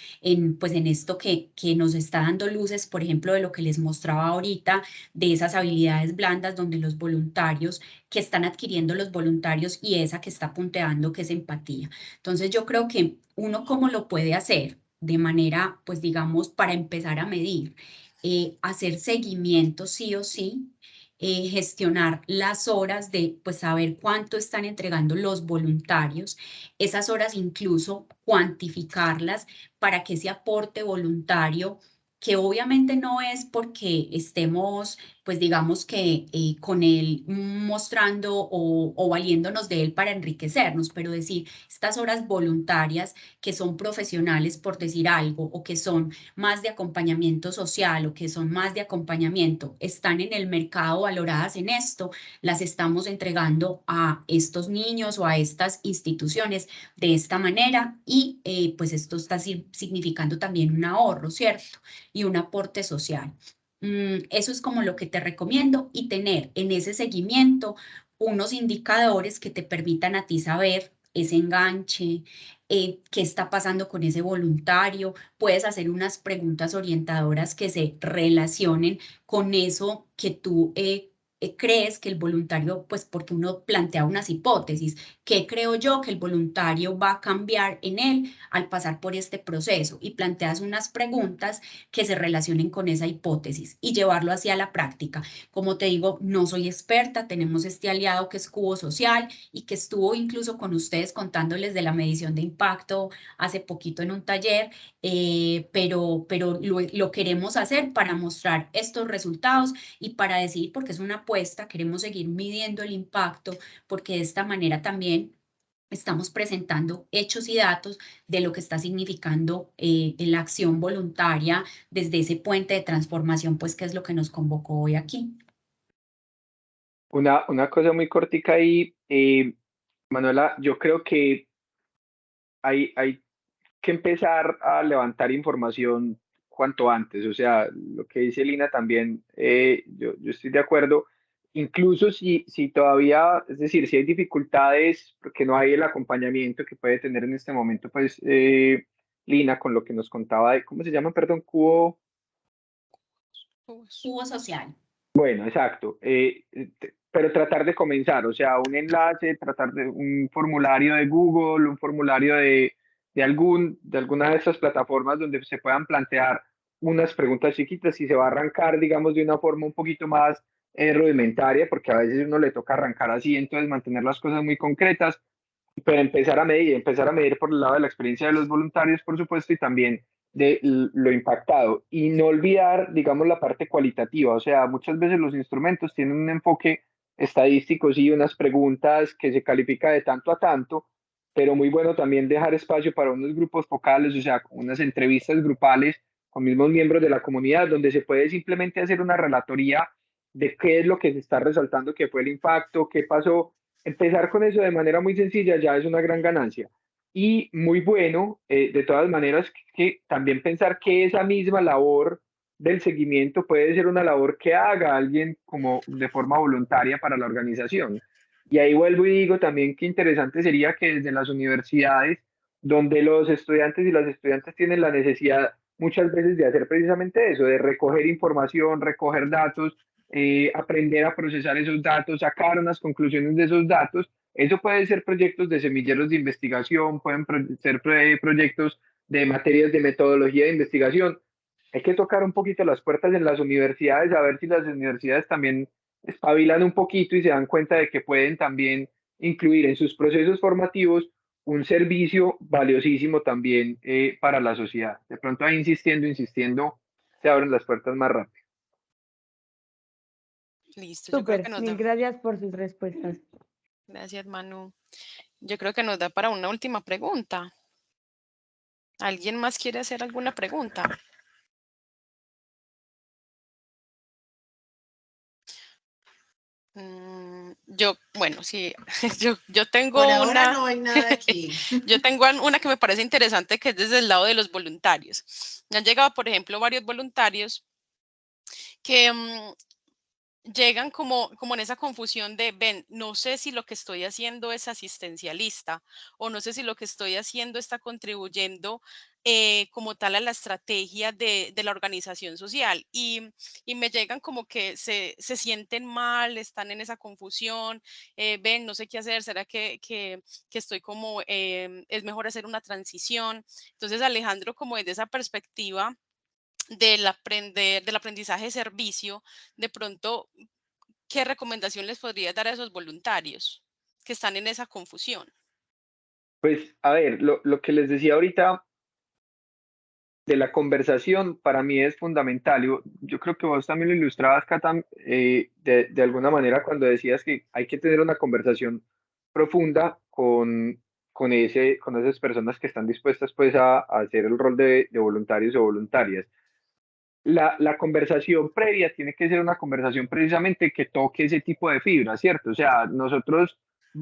pues en esto que nos está dando luces, por ejemplo, de lo que les mostraba ahorita, de esas habilidades blandas donde los voluntarios, que están adquiriendo los voluntarios y esa que está punteando, que es empatía. Entonces yo creo que uno cómo lo puede hacer de manera, pues digamos, para empezar a medir, hacer seguimiento sí o sí, gestionar las horas de, pues, saber cuánto están entregando los voluntarios, esas horas incluso cuantificarlas para que ese aporte voluntario, que obviamente no es porque estemos, pues digamos que con él mostrando o valiéndonos de él para enriquecernos, pero decir, estas horas voluntarias que son profesionales, por decir algo, o que son más de acompañamiento social o que son más de acompañamiento, están en el mercado valoradas en esto, las estamos entregando a estos niños o a estas instituciones de esta manera y pues esto está significando también un ahorro, ¿cierto? Y un aporte social. Eso es como lo que te recomiendo y tener en ese seguimiento unos indicadores que te permitan a ti saber ese enganche, qué está pasando con ese voluntario. Puedes hacer unas preguntas orientadoras que se relacionen con eso que tú crees que el voluntario, pues porque uno plantea unas hipótesis, ¿qué creo yo que el voluntario va a cambiar en él al pasar por este proceso? Y planteas unas preguntas que se relacionen con esa hipótesis y llevarlo hacia la práctica. Como te digo, no soy experta, tenemos este aliado que es Cubo Social y que estuvo incluso con ustedes contándoles de la medición de impacto hace poquito en un taller, pero lo queremos hacer para mostrar estos resultados y para decir, porque es una apuesta, queremos seguir midiendo el impacto, porque de esta manera también estamos presentando hechos y datos de lo que está significando la acción voluntaria desde ese puente de transformación, pues que es lo que nos convocó hoy aquí. Una cosa muy cortica ahí, Manuela, yo creo que hay que empezar a levantar información cuanto antes. O sea, lo que dice Lina también, yo estoy de acuerdo. Incluso si todavía, es decir, si hay dificultades, porque no hay el acompañamiento que puede tener en este momento, pues Lina, con lo que nos contaba de, ¿cómo se llama? Perdón, cubo. Cubo social. Bueno, exacto. Pero tratar de comenzar, o sea, un enlace, tratar de un formulario de Google, un formulario de alguna de estas plataformas donde se puedan plantear unas preguntas chiquitas y se va a arrancar, digamos, de una forma un poquito más rudimentaria, porque a veces uno le toca arrancar así, entonces mantener las cosas muy concretas, pero empezar a medir por el lado de la experiencia de los voluntarios, por supuesto, y también de lo impactado. Y no olvidar, digamos, la parte cualitativa. O sea, muchas veces los instrumentos tienen un enfoque estadístico, sí, unas preguntas que se califica de tanto a tanto, pero muy bueno también dejar espacio para unos grupos focales, o sea, unas entrevistas grupales con mismos miembros de la comunidad, donde se puede simplemente hacer una relatoría de qué es lo que se está resaltando, qué fue el impacto, qué pasó. Empezar con eso de manera muy sencilla ya es una gran ganancia. Y muy bueno, de todas maneras, que también pensar que esa misma labor del seguimiento puede ser una labor que haga alguien como de forma voluntaria para la organización. Y ahí vuelvo y digo también que interesante sería que desde las universidades, donde los estudiantes y las estudiantes tienen la necesidad muchas veces de hacer precisamente eso, de recoger información, recoger datos, aprender a procesar esos datos, sacar unas conclusiones de esos datos. Eso puede ser proyectos de semilleros de investigación, pueden ser proyectos de materias de metodología de investigación. Hay que tocar un poquito las puertas en las universidades, a ver si las universidades también espabilan un poquito y se dan cuenta de que pueden también incluir en sus procesos formativos un servicio valiosísimo también para la sociedad. De pronto ahí insistiendo, se abren las puertas más rápido. Listo, yo creo que Súper, nos mil da. gracias por sus respuestas. Gracias, Manu. Yo creo que nos da para una última pregunta. ¿Alguien más quiere hacer alguna pregunta? Bueno, sí, yo tengo Por ahora una, no hay nada aquí. yo tengo una que me parece interesante, que es desde el lado de los voluntarios. Me han llegado, por ejemplo, varios voluntarios que llegan como en esa confusión de, ven, no sé si lo que estoy haciendo es asistencialista o no sé si lo que estoy haciendo está contribuyendo como tal a la estrategia de la organización social y me llegan como que se sienten mal, están en esa confusión, ven, no sé qué hacer, será que estoy como, es mejor hacer una transición. Entonces, Alejandro, como desde esa perspectiva del aprendizaje de servicio, de pronto, ¿qué recomendación les podría dar a esos voluntarios que están en esa confusión? Pues a ver, lo que les decía ahorita de la conversación para mí es fundamental. Yo creo que vos también lo ilustrabas, Cata, de alguna manera cuando decías que hay que tener una conversación profunda con esas personas que están dispuestas pues a hacer el rol de voluntarios o voluntarias. La conversación previa tiene que ser una conversación precisamente que toque ese tipo de fibra, ¿cierto? O sea,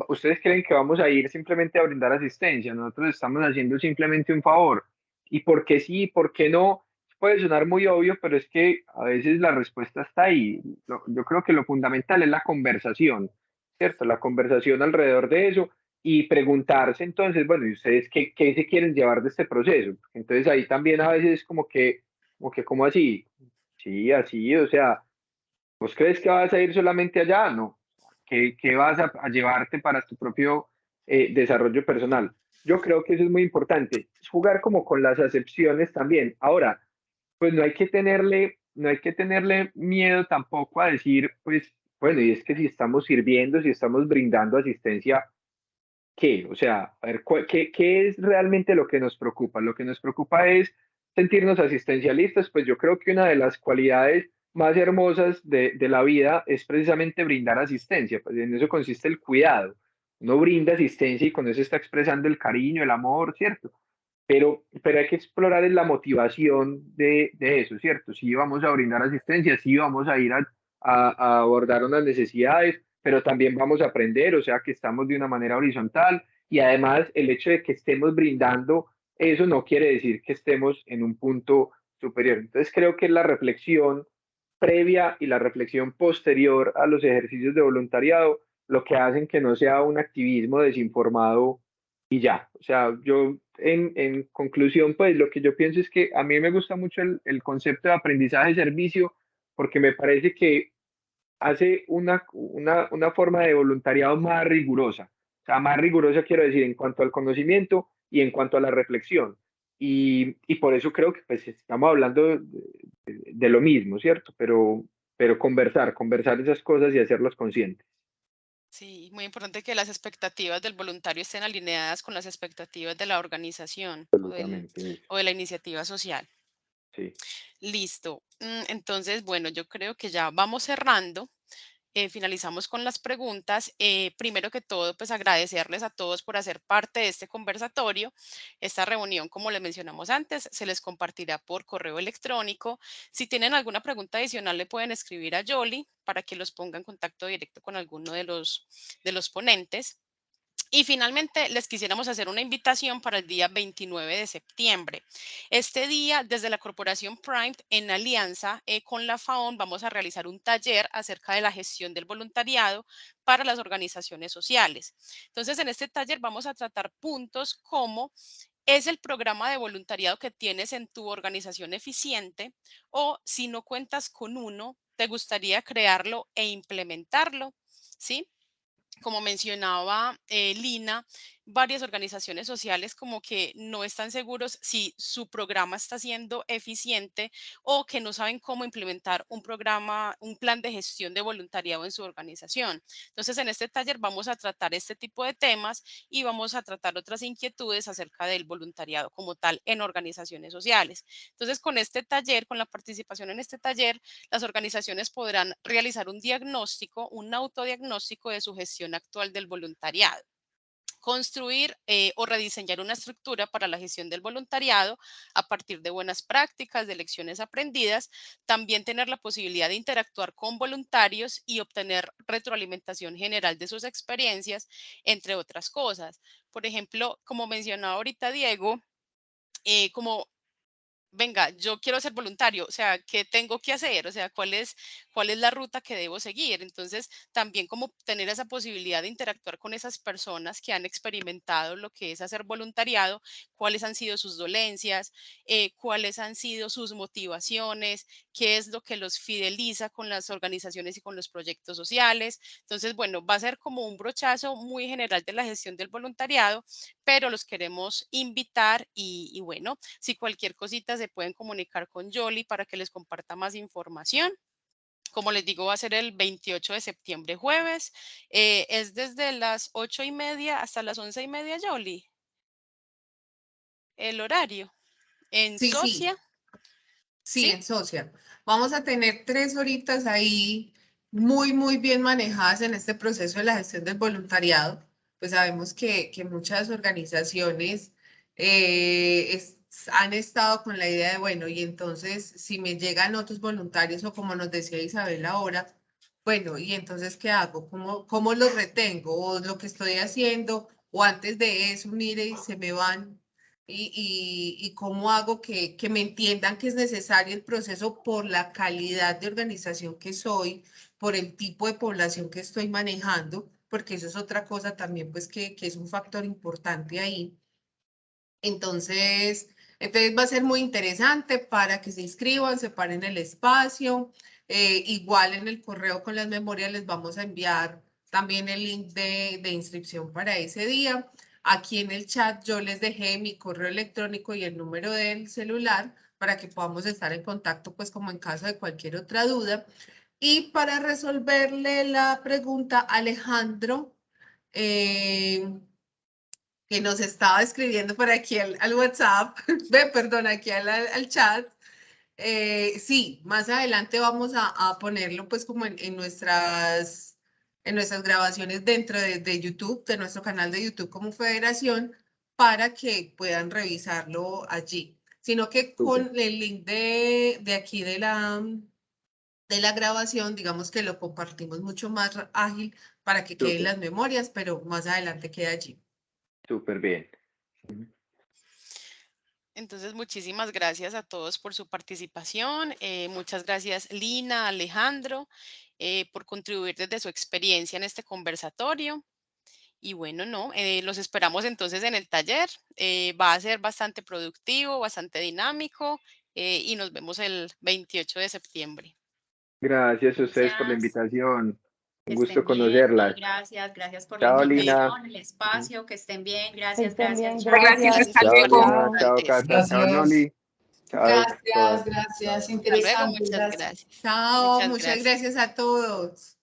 ustedes creen que vamos a ir simplemente a brindar asistencia, nosotros estamos haciendo simplemente un favor. ¿Y por qué sí, por qué no? Puede sonar muy obvio, pero es que a veces la respuesta está ahí. Yo creo que lo fundamental es la conversación, ¿cierto? La conversación alrededor de eso y preguntarse entonces, bueno, ¿y ustedes qué se quieren llevar de este proceso? Entonces ahí también a veces ¿cómo así? Sí, así, o sea, ¿vos crees que vas a ir solamente allá? No. ¿Qué vas a llevarte para tu propio desarrollo personal? Yo creo que eso es muy importante. Es jugar como con las acepciones también. Ahora, pues no hay que tenerle miedo tampoco a decir, pues, bueno, y es que si estamos sirviendo, si estamos brindando asistencia, ¿qué? O sea, a ver, ¿qué es realmente lo que nos preocupa? Lo que nos preocupa es sentirnos asistencialistas, pues yo creo que una de las cualidades más hermosas de la vida es precisamente brindar asistencia, pues en eso consiste el cuidado. Uno brinda asistencia y con eso está expresando el cariño, el amor, ¿cierto? Pero hay que explorar en la motivación de eso, ¿cierto? Si vamos a brindar asistencia, si vamos a ir a abordar unas necesidades, pero también vamos a aprender, o sea que estamos de una manera horizontal y además el hecho de que estemos brindando eso no quiere decir que estemos en un punto superior. Entonces creo que la reflexión previa y la reflexión posterior a los ejercicios de voluntariado lo que hacen que no sea un activismo desinformado y ya. O sea, yo en conclusión, pues lo que yo pienso es que a mí me gusta mucho el concepto de aprendizaje-servicio porque me parece que hace una forma de voluntariado más rigurosa. O sea, más rigurosa quiero decir en cuanto al conocimiento y en cuanto a la reflexión. Y por eso creo que pues estamos hablando de lo mismo, ¿cierto? Pero conversar esas cosas y hacerlas conscientes. Sí, muy importante que las expectativas del voluntario estén alineadas con las expectativas de la organización Absolutamente eso. o de la iniciativa social. Sí. Listo. Entonces, bueno, yo creo que ya vamos cerrando. Finalizamos con las preguntas. Primero que todo, pues agradecerles a todos por hacer parte de este conversatorio. Esta reunión, como les mencionamos antes, se les compartirá por correo electrónico. Si tienen alguna pregunta adicional, le pueden escribir a Yoli para que los ponga en contacto directo con alguno de los ponentes. Y finalmente, les quisiéramos hacer una invitación para el día 29 de septiembre. Este día, desde la Corporación Prime, en alianza con la FAON, vamos a realizar un taller acerca de la gestión del voluntariado para las organizaciones sociales. Entonces, en este taller vamos a tratar puntos como ¿es el programa de voluntariado que tienes en tu organización eficiente? O si no cuentas con uno, ¿te gustaría crearlo e implementarlo? ¿Sí? Como mencionaba Lina, varias organizaciones sociales como que no están seguros si su programa está siendo eficiente o que no saben cómo implementar un programa, un plan de gestión de voluntariado en su organización. Entonces, en este taller vamos a tratar este tipo de temas y vamos a tratar otras inquietudes acerca del voluntariado como tal en organizaciones sociales. Entonces, con este taller, con la participación en este taller, las organizaciones podrán realizar un diagnóstico, un autodiagnóstico de su gestión actual del voluntariado, construir o rediseñar una estructura para la gestión del voluntariado a partir de buenas prácticas, de lecciones aprendidas, también tener la posibilidad de interactuar con voluntarios y obtener retroalimentación general de sus experiencias, entre otras cosas. Por ejemplo, como mencionaba ahorita Diego, como venga, yo quiero ser voluntario, o sea, ¿qué tengo que hacer? O sea, ¿cuál es la ruta que debo seguir? Entonces, también como tener esa posibilidad de interactuar con esas personas que han experimentado lo que es hacer voluntariado, cuáles han sido sus dolencias, cuáles han sido sus motivaciones, qué es lo que los fideliza con las organizaciones y con los proyectos sociales. Entonces, bueno, va a ser como un brochazo muy general de la gestión del voluntariado, pero los queremos invitar y bueno, si cualquier cosita se pueden comunicar con Yoli para que les comparta más información. Como les digo, va a ser el 28 de septiembre, jueves. Es desde las 8:30 hasta las 11:30, Yoli. El horario. En Sí, sí. Socia. Sí, ¿Sí? en social. Vamos a tener 3 horitas ahí muy bien manejadas en este proceso de la gestión del voluntariado. Pues sabemos que muchas organizaciones han estado con la idea de, bueno, y entonces si me llegan otros voluntarios o como nos decía Isabel ahora, bueno, y entonces ¿qué hago? ¿Cómo los retengo? O lo que estoy haciendo, o antes de eso, mire, y se me van y cómo hago que me entiendan que es necesario el proceso por la calidad de organización que soy, por el tipo de población que estoy manejando, porque eso es otra cosa también, pues que es un factor importante ahí. Entonces va a ser muy interesante para que se inscriban, separen el espacio. Igual en el correo con las memorias les vamos a enviar también el link de inscripción para ese día. Aquí en el chat yo les dejé mi correo electrónico y el número del celular para que podamos estar en contacto, pues como en caso de cualquier otra duda. Y para resolverle la pregunta, Alejandro, eh, que nos estaba escribiendo por aquí al WhatsApp, perdón, aquí al chat. Sí, más adelante vamos a ponerlo pues como en nuestras grabaciones dentro de YouTube, de nuestro canal de YouTube como Federación, para que puedan revisarlo allí. Sino que Súper. con el link de aquí de la grabación, digamos que lo compartimos mucho más ágil para que queden Súper, las memorias, pero más adelante queda allí. súper bien. Entonces, muchísimas gracias a todos por su participación. Muchas gracias, Lina, Alejandro, por contribuir desde su experiencia en este conversatorio. Y bueno, no, los esperamos entonces en el taller. Va a ser bastante productivo, bastante dinámico y nos vemos el 28 de septiembre. Gracias a ustedes por la Gracias. invitación. Que Un gusto estén bien, conocerlas. gracias por la Chao, invitación, Lina. el espacio, que estén bien, Que gracias, estén bien, chao. Gracias, hasta Chao, luego. Lina. Chao, Cata. Chao, Noli. Chao, todas. Gracias, Hasta luego, interesante. muchas gracias. Chao, Muchas muchas gracias. gracias a todos.